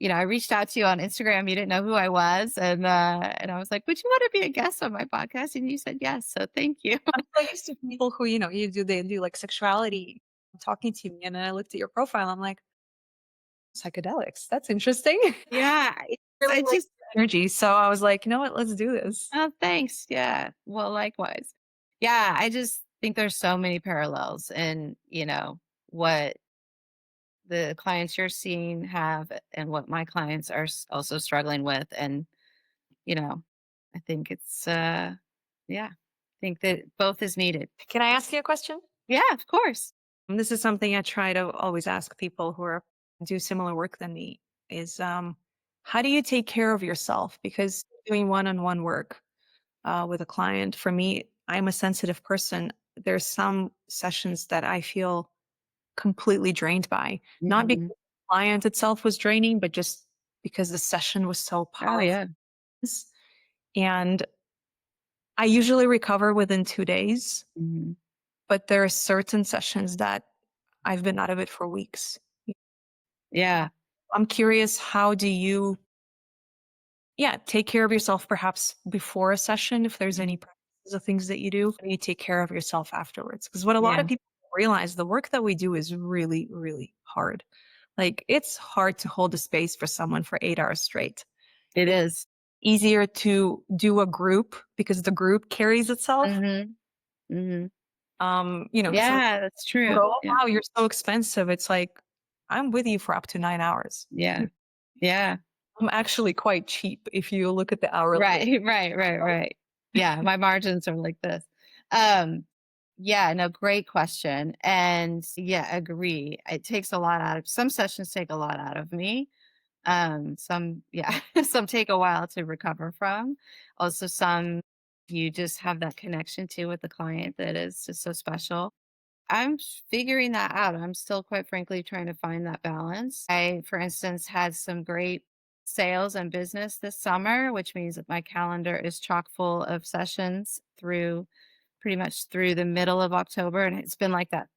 I reached out to you on Instagram. You didn't know who I was, and I was like, "Would you want to be a guest on my podcast?" And you said yes. So thank you. I'm so used to people who, they do like sexuality talking to me. And then I looked at your profile. I'm like, psychedelics. That's interesting. Yeah, Really I like just your energy. So I was like, you know what? Let's do this. oh, thanks. Yeah. Well, likewise. Yeah, I just think there's so many parallels in what the clients you're seeing have and what my clients are also struggling with, and you know I think it's yeah, I think that both is needed. Can I ask you a question? Yeah, of course. And this is something I try to always ask people who do similar work than me is how do you take care of yourself? Because doing one-on-one work with a client, for me, I'm a sensitive person. There's some sessions that I feel completely drained by, not because Hmm. the client itself was draining, but just because the session was so Oh powerful. yeah. And I usually recover within 2 days, Hmm. but there are certain sessions that I've been out of it for weeks. Yeah. I'm curious, how do you, yeah, take care of yourself perhaps before a session, if there's any Mhm. practices or things that you do, and you take care of yourself afterwards? Because what a lot Yeah, of people don't realize, the work that we do is really, really hard. Like it's hard to hold a space for someone for 8 hours straight. it It's is. easier to do a group because the group carries itself. Mm-hmm. Mm-hmm. Some Yeah, that's people true. go, oh Yeah. wow, you're so expensive. It's like, I'm with you for up to 9 hours. Yeah. Yeah. I'm actually quite cheap if you look at the hourly rate. Right. Right. Yeah, my margins are like this. um yeah, no, great question. And yeah, agree, it takes a lot out of some sessions, take a lot out of me. Some, yeah, some take a while to recover from. Also, some you just have that connection to with the client that is just so special. Figuring that out. I'm still, quite frankly, trying to find that balance. I, for instance, had some great sales and business this summer, which means that my calendar is chock full of sessions through pretty much through the middle of October. And it's been like that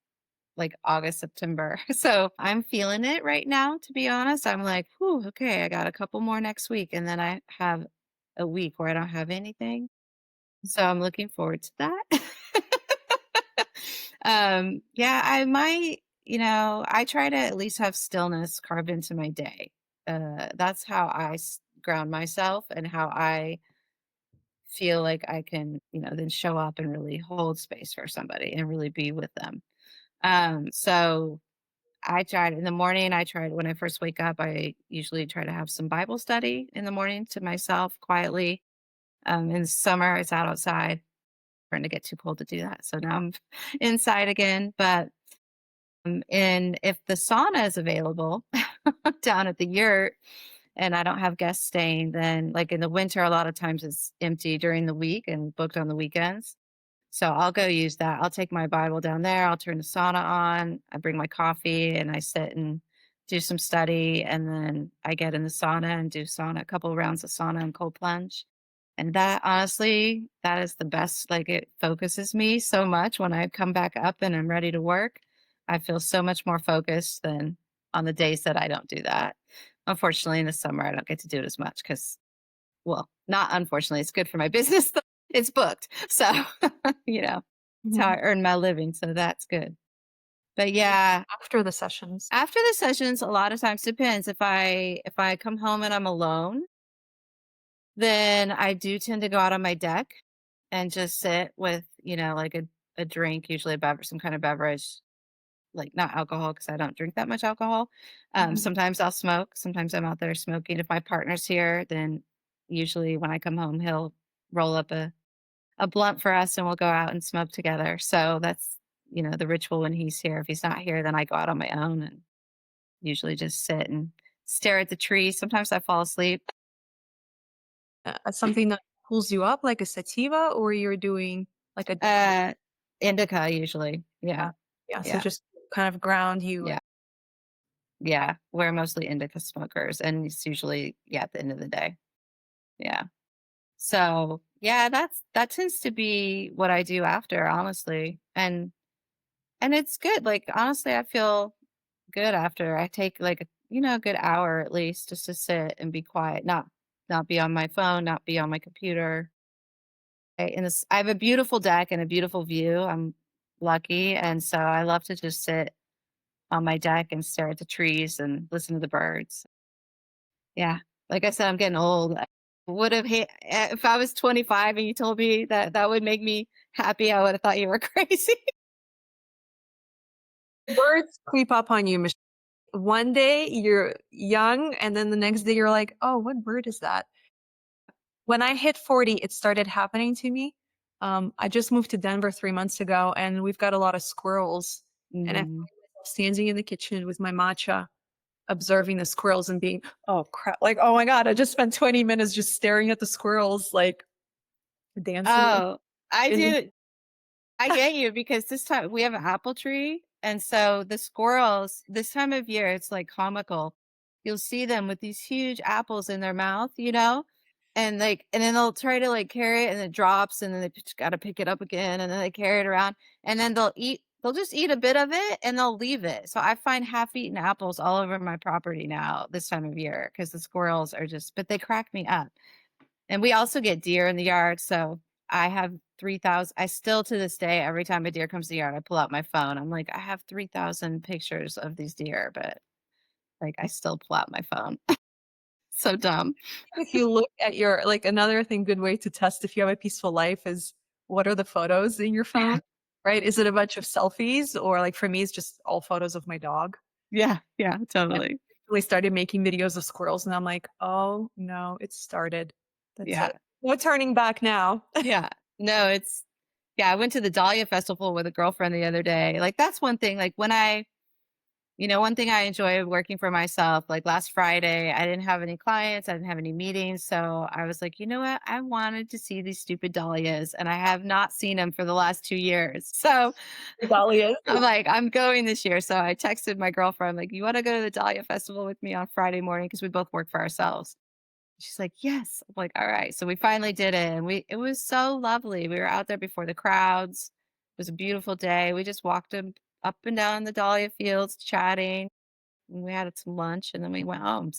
like August, September. So I'm feeling it right now, to be honest. I'm like, whew, okay, I got a couple more next week. And then I have a week where I don't have anything. So I'm looking forward to that. Yeah, I might, I try to at least have stillness carved into my day. That's how I ground myself and how I feel like I can, then show up and really hold space for somebody and really be with them. So I tried in the morning. I tried when I first wake up. I usually try to have some Bible study in the morning to myself quietly. In summer, it's outside. Starting to get too cold to do that, so now I'm inside again. But and if the sauna is available down at the yurt, and I don't have guests staying, then like in the winter, a lot of times it's empty during the week and booked on the weekends. So I'll go use that. I'll take my Bible down there. I'll turn the sauna on. I bring my coffee and I sit and do some study. And then I get in the sauna and do a couple rounds of sauna and cold plunge. And that, honestly, that is the best. Like, it focuses me so much when I come back up and I'm ready to work. I feel so much more focused than on the days that I don't do that. Unfortunately, in the summer, I don't get to do it as much because, well, not unfortunately, it's good for my business. It's booked. So, you know, it's how Mhm. I earn my living. So that's good. But yeah, After the sessions. after the sessions, a lot of times depends. If I come home and I'm alone, then I do tend to go out on my deck and just sit with, like a drink, usually a beverage, some kind of beverage. like not alcohol because I don't drink that much alcohol. Mhm. Sometimes I'll smoke. Sometimes I'm out there smoking. If my partner's here, then usually when I come home, he'll roll up a blunt for us and we'll go out and smoke together. So that's, the ritual when he's here. If he's not here, then I go out on my own and usually just sit and stare at the trees. Sometimes I fall asleep. Something that pulls you up, like a sativa, or you're doing like a different. Uh, Indica usually. Yeah. Yeah. Yeah, so Yeah. just kind of ground you and Yeah. Yeah. We're mostly indica smokers and it's usually, yeah, at the end of the day. Yeah. So yeah, that tends to be what I do after, honestly. And it's good. Like honestly, I feel good after I take like a good hour at least just to sit and be quiet, not be on my phone, not be on my computer. And I have a beautiful deck and a beautiful view. I'm lucky, and so I love to just sit on my deck and stare at the trees and listen to the birds. Yeah, like I said, I'm getting old. I would have if I was 25 and you told me that that would make me happy. I would have thought you were crazy. birds creep up on you. One day you're young, and then the next day you're like, "Oh, what bird is that?" When I hit 40, it started happening to me. I just moved to Denver 3 months ago, and we've got a lot of squirrels. And I find Mm. myself standing in the kitchen with my matcha, observing the squirrels and being, "Oh crap!" Like, "Oh my god, I just spent 20 minutes just staring at the squirrels, like dancing Oh, I in the." do. I get you because this time we have an apple tree, and so the squirrels this time of year, it's like comical. You'll see them with these huge apples in their mouth, and then they'll try to like carry it, and it drops, and then they got to pick it up again, and then they carry it around, and then they'll just eat a bit of it, and they'll leave it. So I find half-eaten apples all over my property now this time of year because the squirrels are but they crack me up. And we also get deer in the yard, so I have 3,000 I still to this day, every time a deer comes to the yard, I pull out my phone. I'm like, "I have 3,000 pictures of these deer," but, like, I still pull out my phone. So dumb. If you look at your like another thing, good way to test if you have a peaceful life is what are the photos in your phone, right? Is it a bunch of selfies or like for me, it's just all photos of my dog. Yeah, yeah, I totally. recently started making videos of squirrels and I'm like, oh no, it started. That's Yeah, it. No turning back now. yeah. No, I went to the Dahlia Festival with a girlfriend the other day. Like, that's one thing, like, one thing I enjoy working for myself, like last Friday, I didn't have any clients, I didn't have any meetings. So I was like, you know what? I wanted to see these stupid dahlias, and I have not seen them for the last 2 years. So Dahlias. I'm like, I'm going this year. So I texted my girlfriend, like, you want to go to the Dahlia Festival with me on Friday morning? Because we both work for ourselves. She's like, yes. I'm like, all right. So we finally did it. And it was so lovely. We were out there before the crowds. It was a beautiful day. We just walked up and down the Dahlia fields chatting. And we had some lunch and then we went home.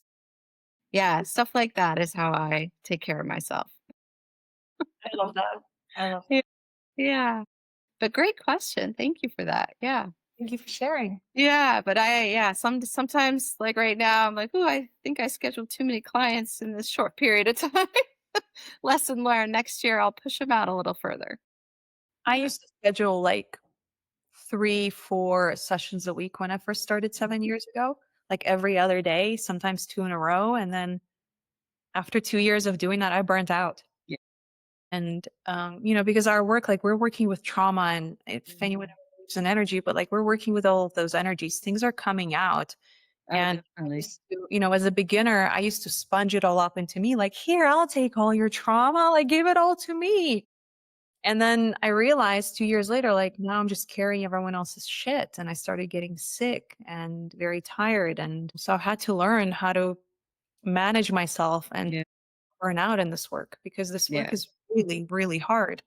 Yeah, stuff like that is how I take care of myself. I love that. I love that. Yeah. Yeah. But great question. Thank you for that. Yeah. Thank you for sharing. Yeah. But sometimes like right now, I'm like, oh, I think I scheduled too many clients in this short period of time. Lesson learned. Next year, I'll push them out a little further. I used to schedule like 3, 4 sessions a week when I first started 7 years ago, like every other day, sometimes 2 in a row, and then after 2 years of doing that, I burnt out. Yeah. And, because our work, like, we're working with trauma and if anyone Mhm. believes in energy, but, like, we're working with all of those energies. Things are coming out. Oh, And I definitely. used to, as a beginner, I used to sponge it all up into me, like, "Here, I'll take all your trauma, like, give it all to me." And then I realized 2 years later, like, now I'm just carrying everyone else's shit, and I started getting sick and very tired, and so I had to learn how to manage myself and Yeah. burn out in this work because this work Yeah. is really, really hard.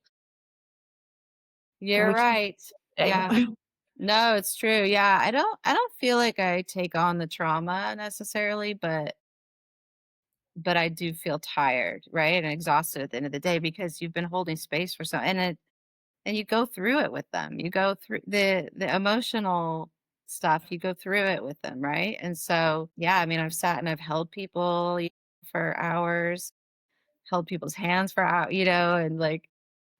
And You're we can't right. say. Yeah. No, it's true. Yeah. I don't feel like I take on the trauma necessarily, but I do feel tired, right? And exhausted at the end of the day because you've been holding space for and you go through it with them. You go through the emotional stuff, you go through it with them, right? And so, yeah, I mean, I've sat and I've held people for hours, held people's hands for hours, and like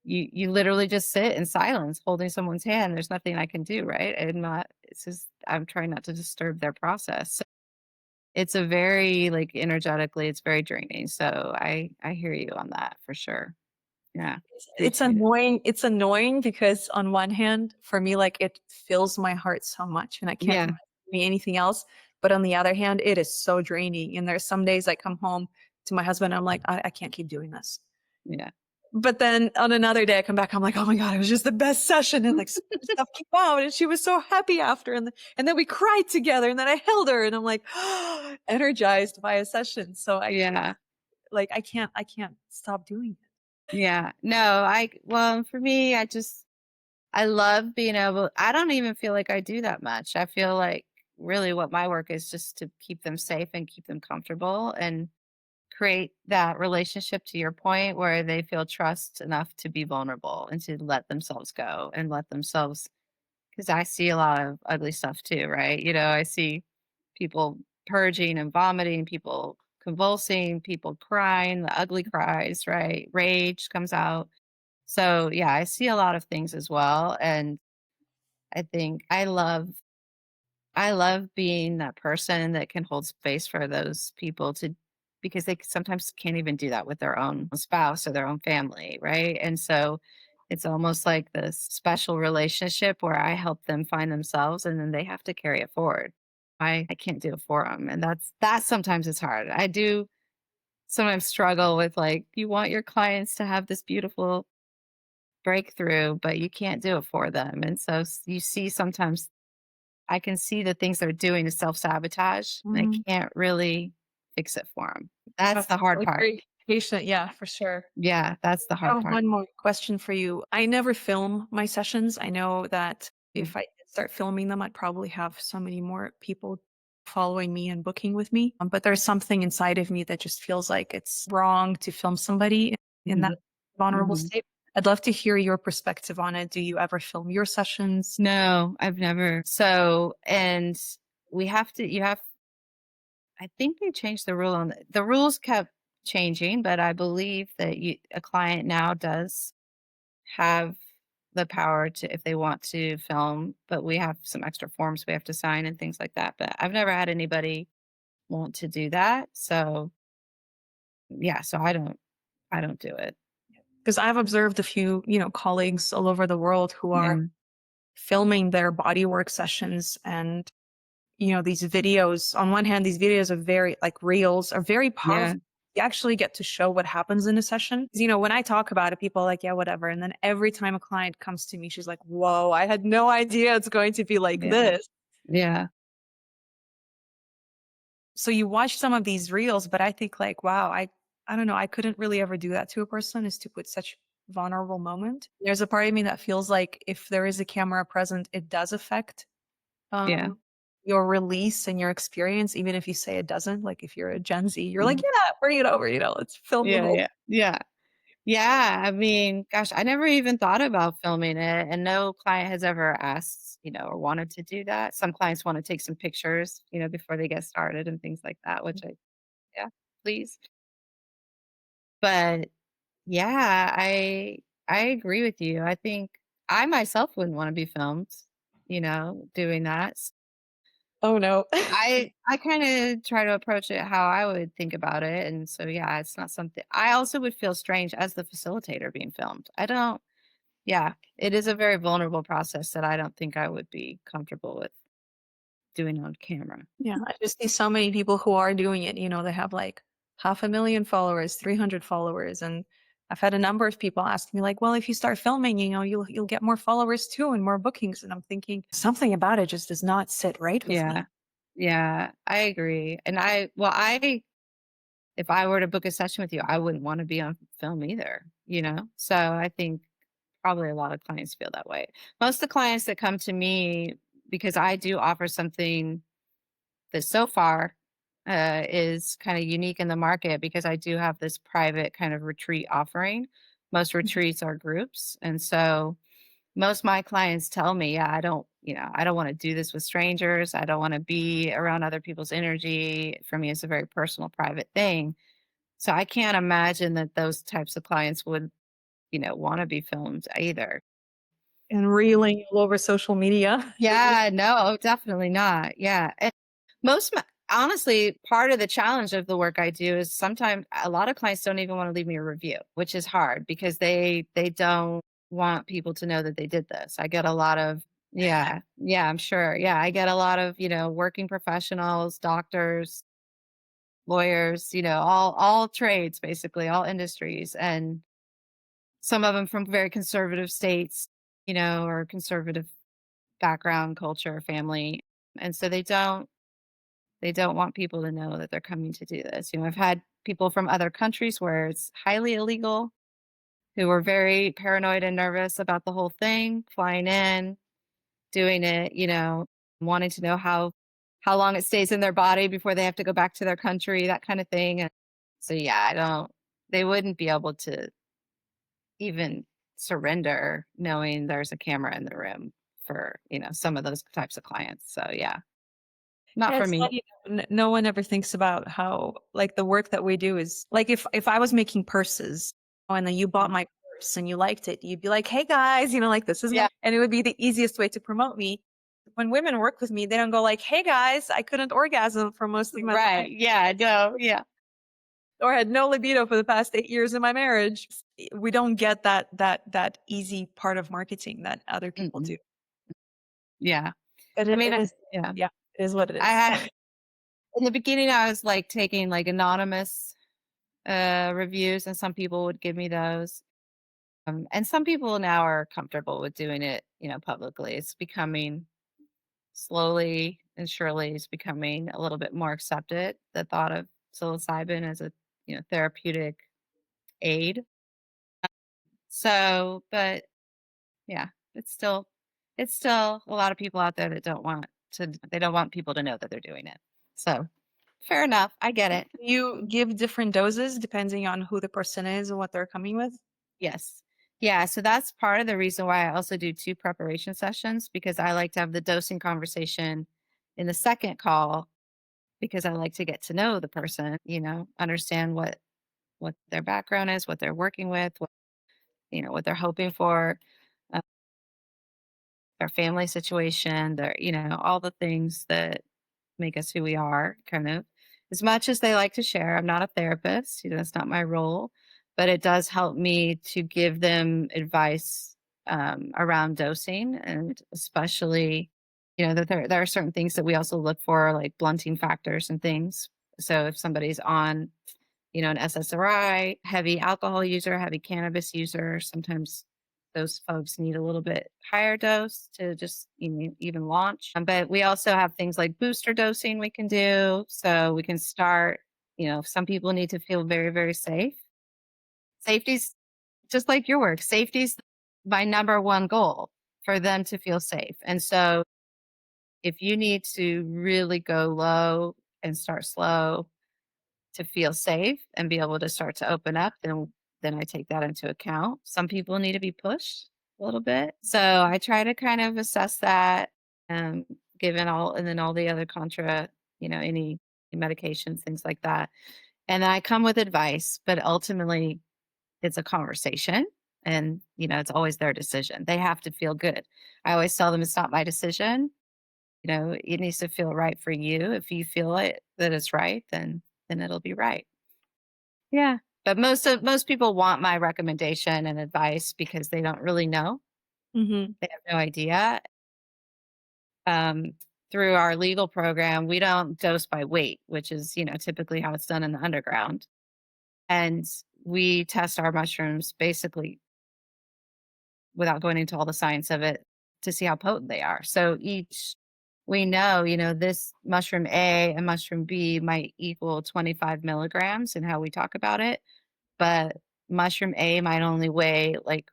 you literally just sit in silence holding someone's hand. There's nothing I can do, right? And not it's just I'm trying not to disturb their process. So it's a very like energetically, it's very draining. So I hear you on that for sure. Yeah. It's Appreciate it. annoying. It's annoying because on one hand, for me, like it fills my heart so much and I can't Yeah. imagine doing anything else. But on the other hand, it is so draining. And there's some days I come home to my husband, I'm like, I can't keep doing this. Yeah. But then on another day I come back, I'm like, oh my God, it was just the best session. And like so much stuff came out and she was so happy after. And then we cried together and then I held her and I'm like energized by a session. So I Yeah. like I can't stop doing it. Yeah. No, well, for me, I love being able I don't even feel like I do that much. I feel like really what my work is just to keep them safe and keep them comfortable and create that relationship to your point where they feel trust enough to be vulnerable and to let themselves go and let themselves because I see a lot of ugly stuff too, right? I see people purging and vomiting, people convulsing, people crying, the ugly cries, right? Rage comes out. So, yeah, I see a lot of things as well, and I think I love being that person that can hold space for those people to because they sometimes can't even do that with their own spouse or their own family, right? And so it's almost like this special relationship where I help them find themselves and then they have to carry it forward. I can't do it for them. And that sometimes is hard. I do sometimes struggle with like, you want your clients to have this beautiful breakthrough, but you can't do it for them. And so you see sometimes I can see the things they're doing to self-sabotage, and I Mhm. can't really fix it for them. You That's have the to be, hard like, part. very patient, yeah, for sure. Yeah, that's the I hard have part. one more question for you. I never film my sessions. I know that Mm. if I did start filming them, I'd probably have so many more people following me and booking with me. But there's something inside of me that just feels like it's wrong to film somebody in that Mhm, vulnerable mhm. state. I'd love to hear your perspective on it. Do you ever film your sessions? No, I've never and we have to you have I think they changed the rule on the rules kept changing, but I believe that a client now does have the power to if they want to film, but we have some extra forms we have to sign and things like that, but I've never had anybody want to do that, so yeah, so I don't do it. Because I've observed a few, colleagues all over the world who are Yeah, filming their bodywork sessions and these videos, on one hand, these videos are very like reels are very yeah, powerful. You actually get to show what happens in a session. 'Cause, when I talk about it, people are like, yeah, whatever. And then every time a client comes to me, she's like, whoa, I had no idea it's going to be like yeah, this. yeah, So you watch some of these reels, but I think like, wow, I don't know, I couldn't really ever do that to a person is to put such vulnerable moment. There's a part of me that feels like if there is a camera present, it does affect yeah, um, your release and your experience, even if you say it doesn't. Like if you're a Gen Z, you're like, mhm, yeah, bring it over, let's film the yeah, whole. yeah, yeah. Yeah, I mean, gosh, I never even thought about filming it, and no client has ever asked, or wanted to do that. Some clients wanna take some pictures, before they get started and things like that, which I yeah, please. But yeah, I agree with you. I think I myself wouldn't wanna be filmed, doing that. Oh no. I kinda try to approach it how I would think about it, and so, yeah, it's not something I also would feel strange as the facilitator being filmed. I don't yeah, it is a very vulnerable process that I don't think I would be comfortable with doing on camera. Yeah, I just see so many people who are doing it. They have like 500,000 followers, 300 followers, and I've had a number of people ask me like, "Well, if you start filming, you'll get more followers too and more bookings." And I'm thinking something about it just does not sit right with me. Yeah. Yeah, I agree, and if I were to book a session with you, I wouldn't wanna be on film either, So, I think probably a lot of clients feel that way. Most of the clients that come to me because I do offer something that so far is kind of unique in the market because I do have this private kind of retreat offering. Most Mhm. retreats are groups. And so most of my clients tell me, yeah, I don't want to do this with strangers. I don't want to be around other people's energy. For me, it's a very personal, private thing. So I can't imagine that those types of clients would, want to be filmed either. And reeling all over social media. Yeah, no, definitely not. Yeah. And honestly, part of the challenge of the work I do is sometimes a lot of clients don't even want to leave me a review, which is hard because they don't want people to know that they did this. I get a lot of yeah, I'm sure. Yeah, I get a lot of, working professionals, doctors, lawyers, all trades basically, all industries, and some of them from very conservative states, or conservative background, culture, family. And so they don't want people to know that they're coming to do this. I've had people from other countries where it's highly illegal who were very paranoid and nervous about the whole thing, flying in, doing it, wanting to know how long it stays in their body before they have to go back to their country, that kind of thing. And so yeah, they wouldn't be able to even surrender knowing there's a camera in the room for, some of those types of clients. So yeah, not Yeah, for it's me. funny, no one ever thinks about how, like, the work that we do is like, if I was making purses, and then you bought my purse and you liked it, you'd be like, hey guys, like, this is Yeah. and it would be the easiest way to promote me. When women work with me, they don't go like, hey guys, I couldn't orgasm for most of my Right. life, Yeah. No. Yeah. or had no libido for the past 8 years in my marriage. We don't get that easy part of marketing that other people Mm-mm. do. Yeah. But I mean, it is, yeah. yeah, it is what it I is. had in the beginning, I was like taking like anonymous reviews, and some people would give me those. And some people now are comfortable with doing it, publicly. It's becoming slowly and surely it's becoming a little bit more accepted. The thought of psilocybin as a therapeutic aid. So, but yeah, it's still a lot of people out there that they don't want people to know that they're doing it. So fair enough. I get it. You give different doses depending on who the person is and what they're coming with? Yes. Yeah. So that's part of the reason why I also do 2 preparation sessions, because I like to have the dosing conversation in the second call, because I like to get to know the person, understand what their background is, what they're working with, what they're hoping for, uh, their family situation, all the things that make us who we are, kind of. As much as they like to share, I'm not a therapist, that's not my role, but it does help me to give them advice around dosing, and especially, that there are certain things that we also look for, like blunting factors and things. So if somebody's on, an SSRI, heavy alcohol user, heavy cannabis user, sometimes those folks need a little bit higher dose to just even launch. But we also have things like booster dosing we can do. So we can start, some people need to feel very, very safe. Safety's just like your work. Safety's my number one goal, for them to feel safe. And so if you need to really go low and start slow to feel safe and be able to start to open up, then I take that into account. Some people need to be pushed a little bit. So I try to kind of assess that, um, given all the other contra, any medications, things like that. And then I come with advice, but ultimately it's a conversation, and, it's always their decision. They have to feel good. I always tell them it's not my decision. It needs to feel right for you. If you feel that it's right, then it'll be right. Yeah. But most people want my recommendation and advice because they don't really know. Mhm. They have no idea. Um, Through our legal program, we don't dose by weight, which is, typically how it's done in the underground. And we test our mushrooms basically without going into all the science of it to see how potent they are. So we know, this mushroom A and mushroom B might equal 25 milligrams in how we talk about it, but mushroom A might only weigh like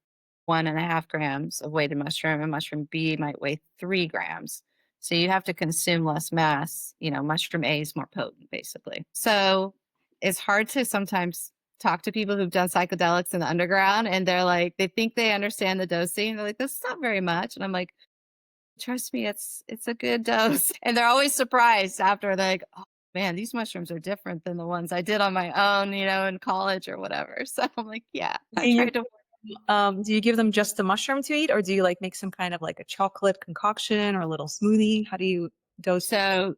1.5 grams of weighted mushroom, and mushroom B might weigh 3 grams. So you have to consume less mass. Mushroom A is more potent, basically. So it's hard to sometimes talk to people who've done psychedelics in the underground, and they're like, they think they understand the dosing. They're like, this is not very much. And I'm like, trust me, it's a good dose. And they're always surprised after. They're like, oh man, these mushrooms are different than the ones I did on my own, in college or whatever. So I'm like, yeah, I You tried to. Do you give them just the mushroom to eat, or do you like make some kind of like a chocolate concoction or a little smoothie? How do you dose? So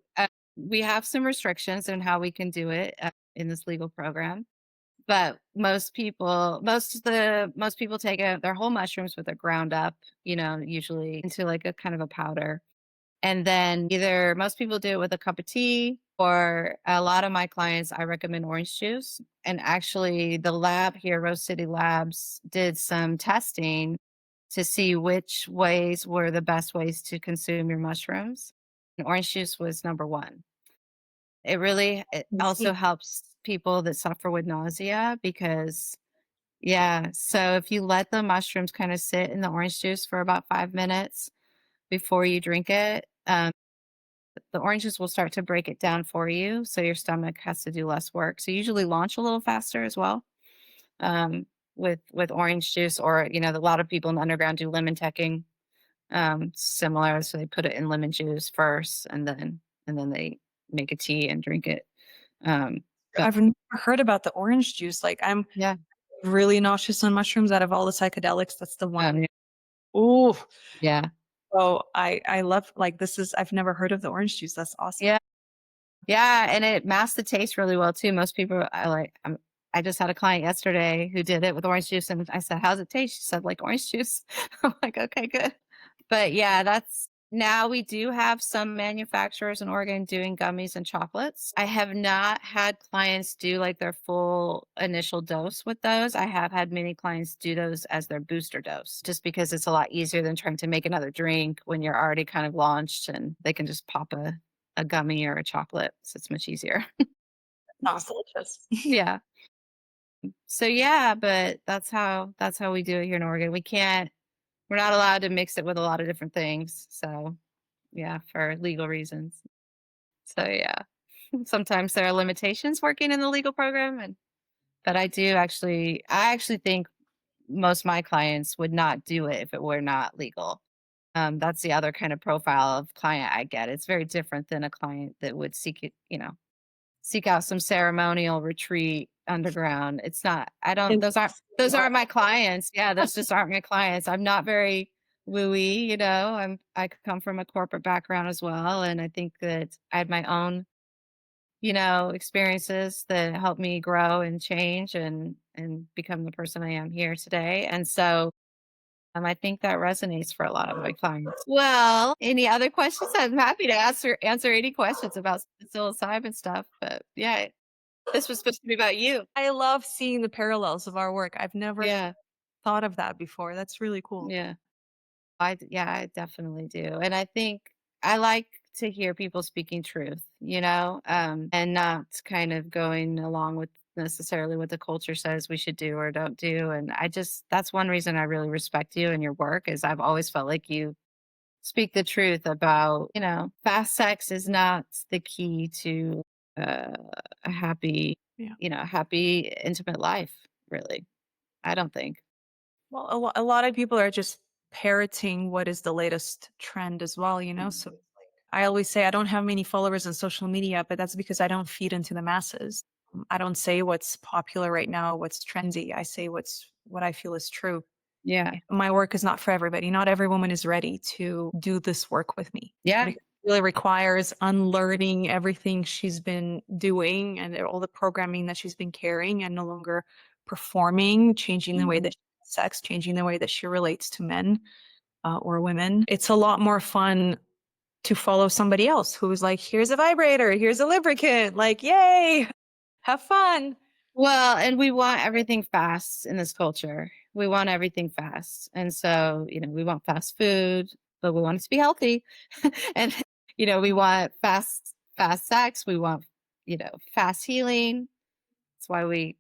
we have some restrictions on how we can do it in this legal program. But most people take their whole mushrooms with a ground up, usually into like a kind of a powder. And then either most people do it with a cup of tea, or a lot of my clients, I recommend orange juice. And actually, the lab here, Rose City Labs, did some testing to see which ways were the best ways to consume your mushrooms. And orange juice was number one. It I also see. helps people that suffer with nausea because, yeah. So if you let the mushrooms kind of sit in the orange juice for about 5 minutes before you drink it, the oranges will start to break it down for you. So your stomach has to do less work. So you usually launch a little faster as well with orange juice, or, a lot of people in the underground do lemon teching, similar. So they put it in lemon juice first, and then they make a tea and drink it. Um, but I've never heard about the orange juice. Like I'm yeah, really nauseous on mushrooms out of all the psychedelics. That's the one. yeah, Ooh. yeah, So I love like this is I've never heard of the orange juice. That's awesome. yeah, yeah, and it masks the taste really well too. Most people, I just had a client yesterday who did it with orange juice, and I said, "How's it taste?" She said, "Like orange juice." I'm like, "Okay, good." But yeah, that's now we do have some manufacturers in Oregon doing gummies and chocolates. I have not had clients do like their full initial dose with those. I have had many clients do those as their booster dose, just because it's a lot easier than trying to make another drink when you're already kind of launched, and they can just pop a gummy or a chocolate. So it's much easier. Sounds delicious. Yeah. So yeah, but that's how we do it here in Oregon. We're not allowed to mix it with a lot of different things. So yeah, for legal reasons. So yeah. Sometimes there are limitations working in the legal program, but I actually think most of my clients would not do it if it were not legal. That's the other kind of profile of client I get. It's very different than a client that would seek out some ceremonial retreat underground. It's not, I don't, And those aren't my clients. Yeah, those just aren't my clients. I'm not very wooey, I come from a corporate background as well. And I think that I had my own, experiences that helped me grow and change and become the person I am here today. And so I think that resonates for a lot of my clients. Well, any other questions? I'm happy to answer any questions about psilocybin stuff. But yeah, this was supposed to be about you. I love seeing the parallels of our work. I've never Yeah, thought of that before. That's really cool. yeah. I definitely do. And I think I like to hear people speaking truth, and not kind of going along with necessarily what the culture says we should do or don't do. And that's one reason I really respect you and your work is I've always felt like you speak the truth about, fast sex is not the key to uh, a happy, Yeah. happy intimate life, really. I don't think. Well, a lot of people are just parroting what is the latest trend as well, you know? So I always say I don't have many followers on social media, but that's because I don't feed into the masses. I don't say what's popular right now, what's trendy. I say what I feel is true. Yeah. My work is not for everybody. Not every woman is ready to do this work with me. Yeah. Because it really requires unlearning everything she's been doing and all the programming that she's been carrying and no longer performing, changing the way that she has sex, changing the way that she relates to men or women. It's a lot more fun to follow somebody else who's like, here's a vibrator, here's a lubricant, like, yay, have fun. Well, and we want everything fast in this culture. We want everything fast. And so, we want fast food, but we want it to be healthy. And, we want fast sex. We want, fast healing. That's why we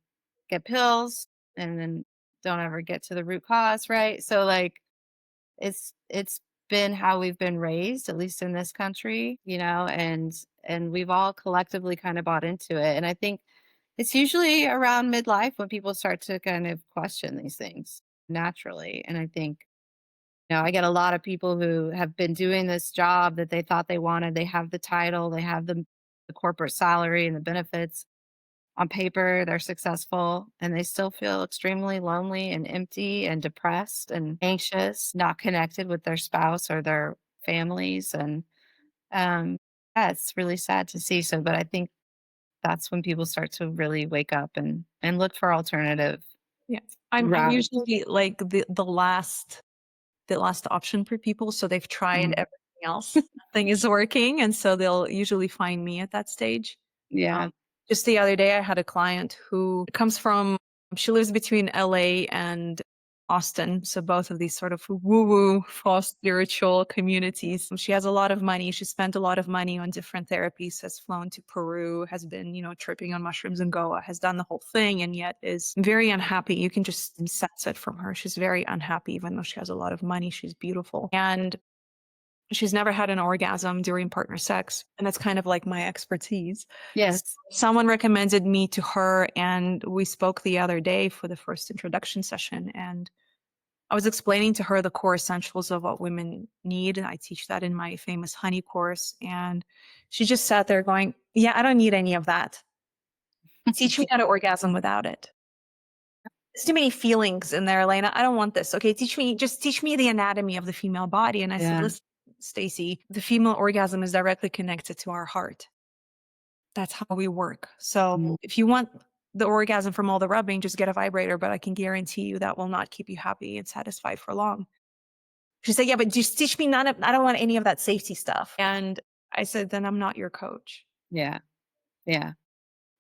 get pills and then don't ever get to the root cause, right? So like it's been how we've been raised, at least in this country, and we've all collectively kind of bought into it. And I think it's usually around midlife when people start to kind of question these things naturally. And I think, I get a lot of people who have been doing this job that they thought they wanted. They have the title, they have the corporate salary and the benefits. on paper they're successful and they still feel extremely lonely and empty and depressed and anxious, not connected with their spouse or their families. And yeah, it's really sad to see. So, but I think that's when people start to really wake up and look for alternative Yeah. I'm routes. usually like the last option for people, so they've tried Mm. everything else. Nothing is working, and so they'll usually find me at that stage. Yeah. Um, just the other day, I had a client who comes from she lives between LA and Austin, so both of these sort of woo-woo, false spiritual communities. She has a lot of money. She spent a lot of money on different therapies, has flown to Peru, has been, tripping on mushrooms in Goa, has done the whole thing, and yet is very unhappy. You can just sense it from her. She's very unhappy, even though she has a lot of money. She's beautiful. And she's never had an orgasm during partner sex. And that's kind of like my expertise. Yes. Someone recommended me to her, and we spoke the other day for the first introduction session. And I was explaining to her the core essentials of what women need. I teach that in my famous honey course. And she just sat there going, yeah, I don't need any of that. Teach me how to orgasm without it. There's too many feelings in there, Elena. I don't want this. Okay, just teach me the anatomy of the female body. And I said, Yeah. listen, Stacy, the female orgasm is directly connected to our heart. That's how we work. Mm. So if you want the orgasm from all the rubbing, just get a vibrator, but I can guarantee you that will not keep you happy and satisfied for long. She said, yeah, but just teach me I don't want any of that safety stuff. And I said, then I'm not your coach. Yeah. Yeah.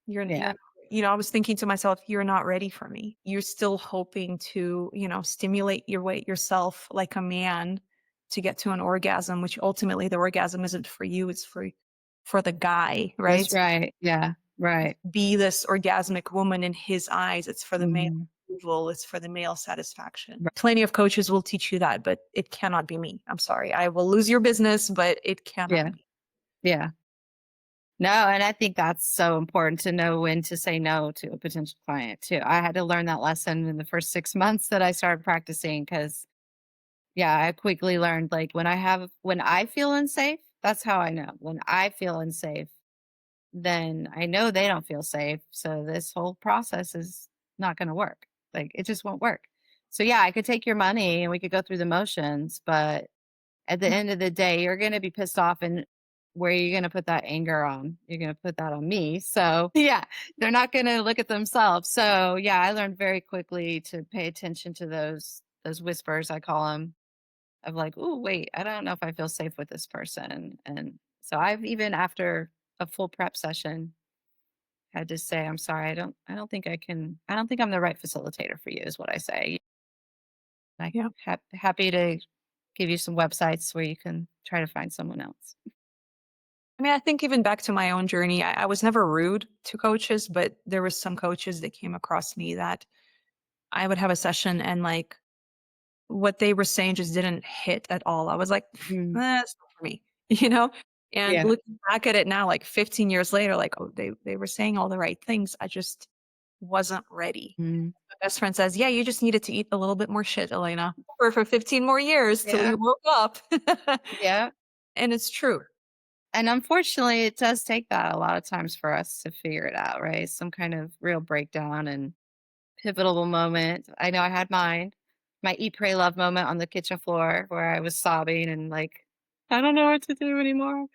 You're, Yeah. you're, I was thinking to myself, you're not ready for me. You're still hoping to, stimulate your weight yourself like a man to get to an orgasm, which ultimately the orgasm isn't for you. It's for the guy, right? That's right. Yeah. Right. Be this orgasmic woman in his eyes. It's for the male Mhm. approval. It's for the male satisfaction. Right. Plenty of coaches will teach you that, but it cannot be me. I'm sorry. I will lose your business, but it cannot Yeah. be. Yeah. No, and I think that's so important to know when to say no to a potential client too. I had to learn that lesson in the first 6 months that I started practicing because yeah, I quickly learned like when I feel unsafe, that's how I know. When I feel unsafe, then I know they don't feel safe. So this whole process is not going to work. Like it just won't work. So yeah, I could take your money and we could go through the motions, but at the end of the day, you're going to be pissed off. And where are you going to put that anger on? You're going to put that on me. So yeah, they're not going to look at themselves. So yeah, I learned very quickly to pay attention to those whispers, I call them, of like, oh wait, I don't know if I feel safe with this person. And so I've even after a full prep session had to say, I'm sorry, I don't think I'm the right facilitator for you, is what I say. I Yeah. happy to give you some websites where you can try to find someone else. I mean, I think even back to my own journey, I was never rude to coaches, but there was some coaches that came across me that I would have a session and like what they were saying just didn't hit at all. I was like, Mm. that's not for me, you know? And Yeah. looking back at it now, like 15 years later, like, oh, they were saying all the right things. I just wasn't ready. Mm. My best friend says, yeah, you just needed to eat a little bit more shit, Elena, for 15 more years till Yeah. you woke up. Yeah. And it's true. And unfortunately, it does take that a lot of times for us to figure it out, right? Some kind of real breakdown and pivotal moment. I know I had mine, my eat, pray, love moment on the kitchen floor where I was sobbing and like, I don't know what to do anymore.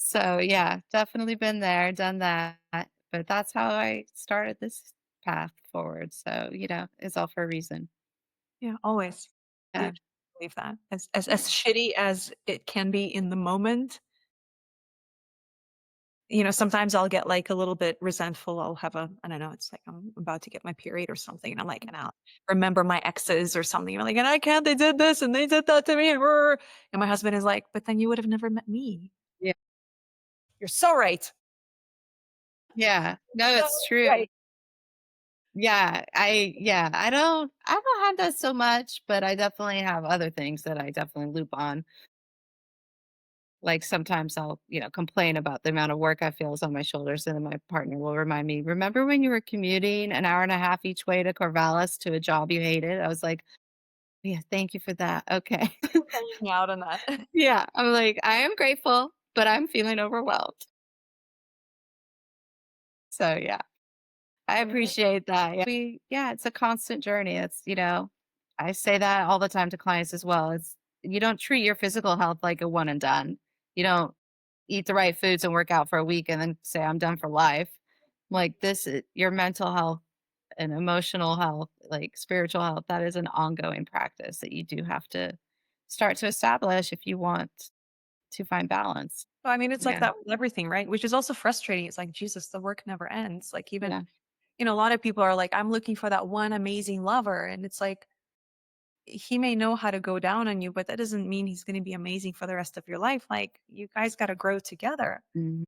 So yeah, definitely been there, done that. But that's how I started this path forward. So, it's all for a reason. Yeah, always. Yeah. Do believe that. As shitty as it can be in the moment, sometimes I'll get like a little bit resentful. I'll have I don't know, it's like I'm about to get my period or something. And I'm like, and I'll remember my exes or something. I'm like, and I can't, they did this and they did that to me. And my husband is like, but then you would have never met me. Yeah. You're so right. Yeah. No, So it's true. right. I don't have that so much, but I definitely have other things that I definitely loop on. Like sometimes I'll, complain about the amount of work I feel is on my shoulders, and then my partner will remind me, "Remember when you were commuting an hour and a half each way to Corvallis to a job you hated?" I was like, "Yeah, thank you for that." Okay. Calling me out on that. Yeah, I'm like, "I am grateful, but I'm feeling overwhelmed." So yeah, I appreciate that. It's a constant journey. It's, I say that all the time to clients as well. You don't treat your physical health like a one and done. You don't eat the right foods and work out for a week and then say, I'm done for life. Like your mental health and emotional health, like spiritual health, that is an ongoing practice that you do have to start to establish if you want to find balance. Well, I mean, it's like Yeah. that with everything, right? Which is also frustrating. It's like, Jesus, the work never ends. Like even, Yeah. a lot of people are like, I'm looking for that one amazing lover. And it's like, he may know how to go down on you, but that doesn't mean he's going to be amazing for the rest of your life. Like you guys got to grow together. Mhm.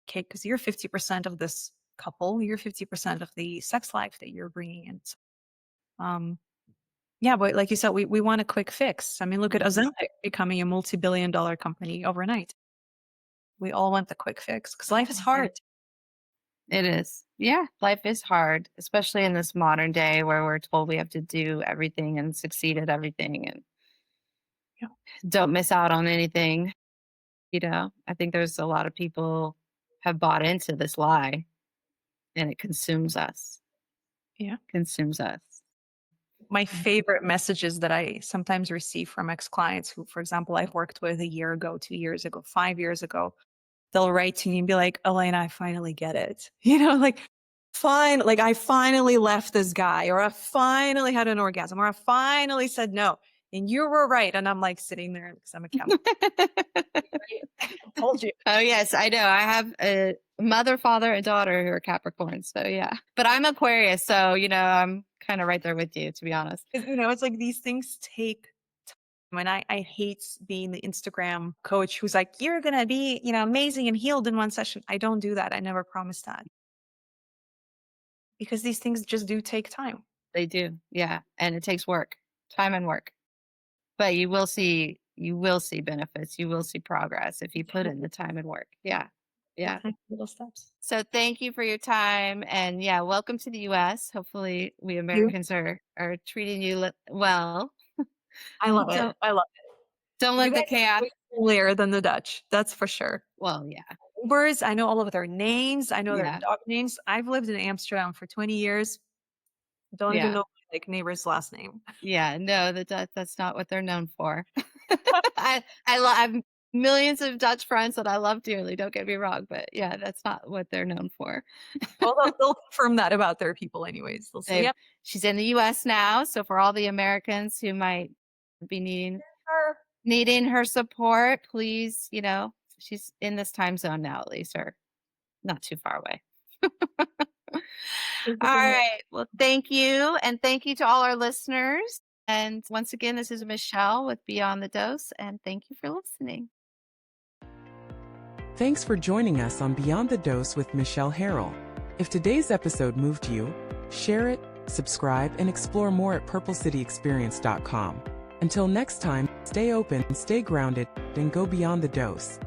Okay. Because you're 50% of this couple, you're 50% of the sex life that you're bringing in. So, yeah, but like you said, we want a quick fix. I mean, look at Ozempic becoming a multi-billion-dollar company overnight. We all want the quick fix because life is hard. It is. Yeah. Life is hard, especially in this modern day where we're told we have to do everything and succeed at everything and Yeah. don't miss out on anything. I think there's a lot of people have bought into this lie and it consumes us, Yeah. consumes us. My favorite messages that I sometimes receive from ex-clients who, for example, I've worked with a year ago, 2 years ago, 5 years ago, they'll write to me and be like, Elena, I finally get it. Like like I finally left this guy, or I finally had an orgasm, or I finally said no. And you were right. And I'm like sitting there because I'm a Capricorn. I told you. Oh, yes, I know. I have a mother, father, and daughter who are Capricorn. So, yeah. But I'm Aquarius. So, I'm kind of right there with you, to be honest. It's like these things take time. And I hate being the Instagram coach who's like, you're going to be, amazing and healed in one session. I don't do that. I never promise that. Because these things just do take time. They do. Yeah. And it takes work, time and work. But you will see benefits. You will see progress if you put in the time and work. Yeah. Yeah. Little steps. So thank you for your time. And yeah, welcome to the US. Hopefully we You. Americans are treating you well. I love it. Don't I love it. don't You let the guys are chaos. way friendlier than the Dutch. That's for sure. Well, yeah. Neighbors, I know all of their names. I know their Yeah. dog names. I've lived in Amsterdam for 20 years. Don't even Yeah. know my neighbor's last name. Yeah. No, that's not what they're known for. I have millions of Dutch friends that I love dearly. Don't get me wrong, but yeah, that's not what they're known for. Well, they'll confirm that about their people anyways. They'll say, yep. She's in the US now. So for all the Americans who might be needing her support, please, she's in this time zone now, at least, or not too far away. All right. Well, thank you. And thank you to all our listeners. And once again, this is Michelle with Beyond the Dose. And thank you for listening. Thanks for joining us on Beyond the Dose with Michelle Harrell. If today's episode moved you, share it, subscribe, and explore more at purplecityexperience.com. Until next time, stay open, stay grounded, and go beyond the dose.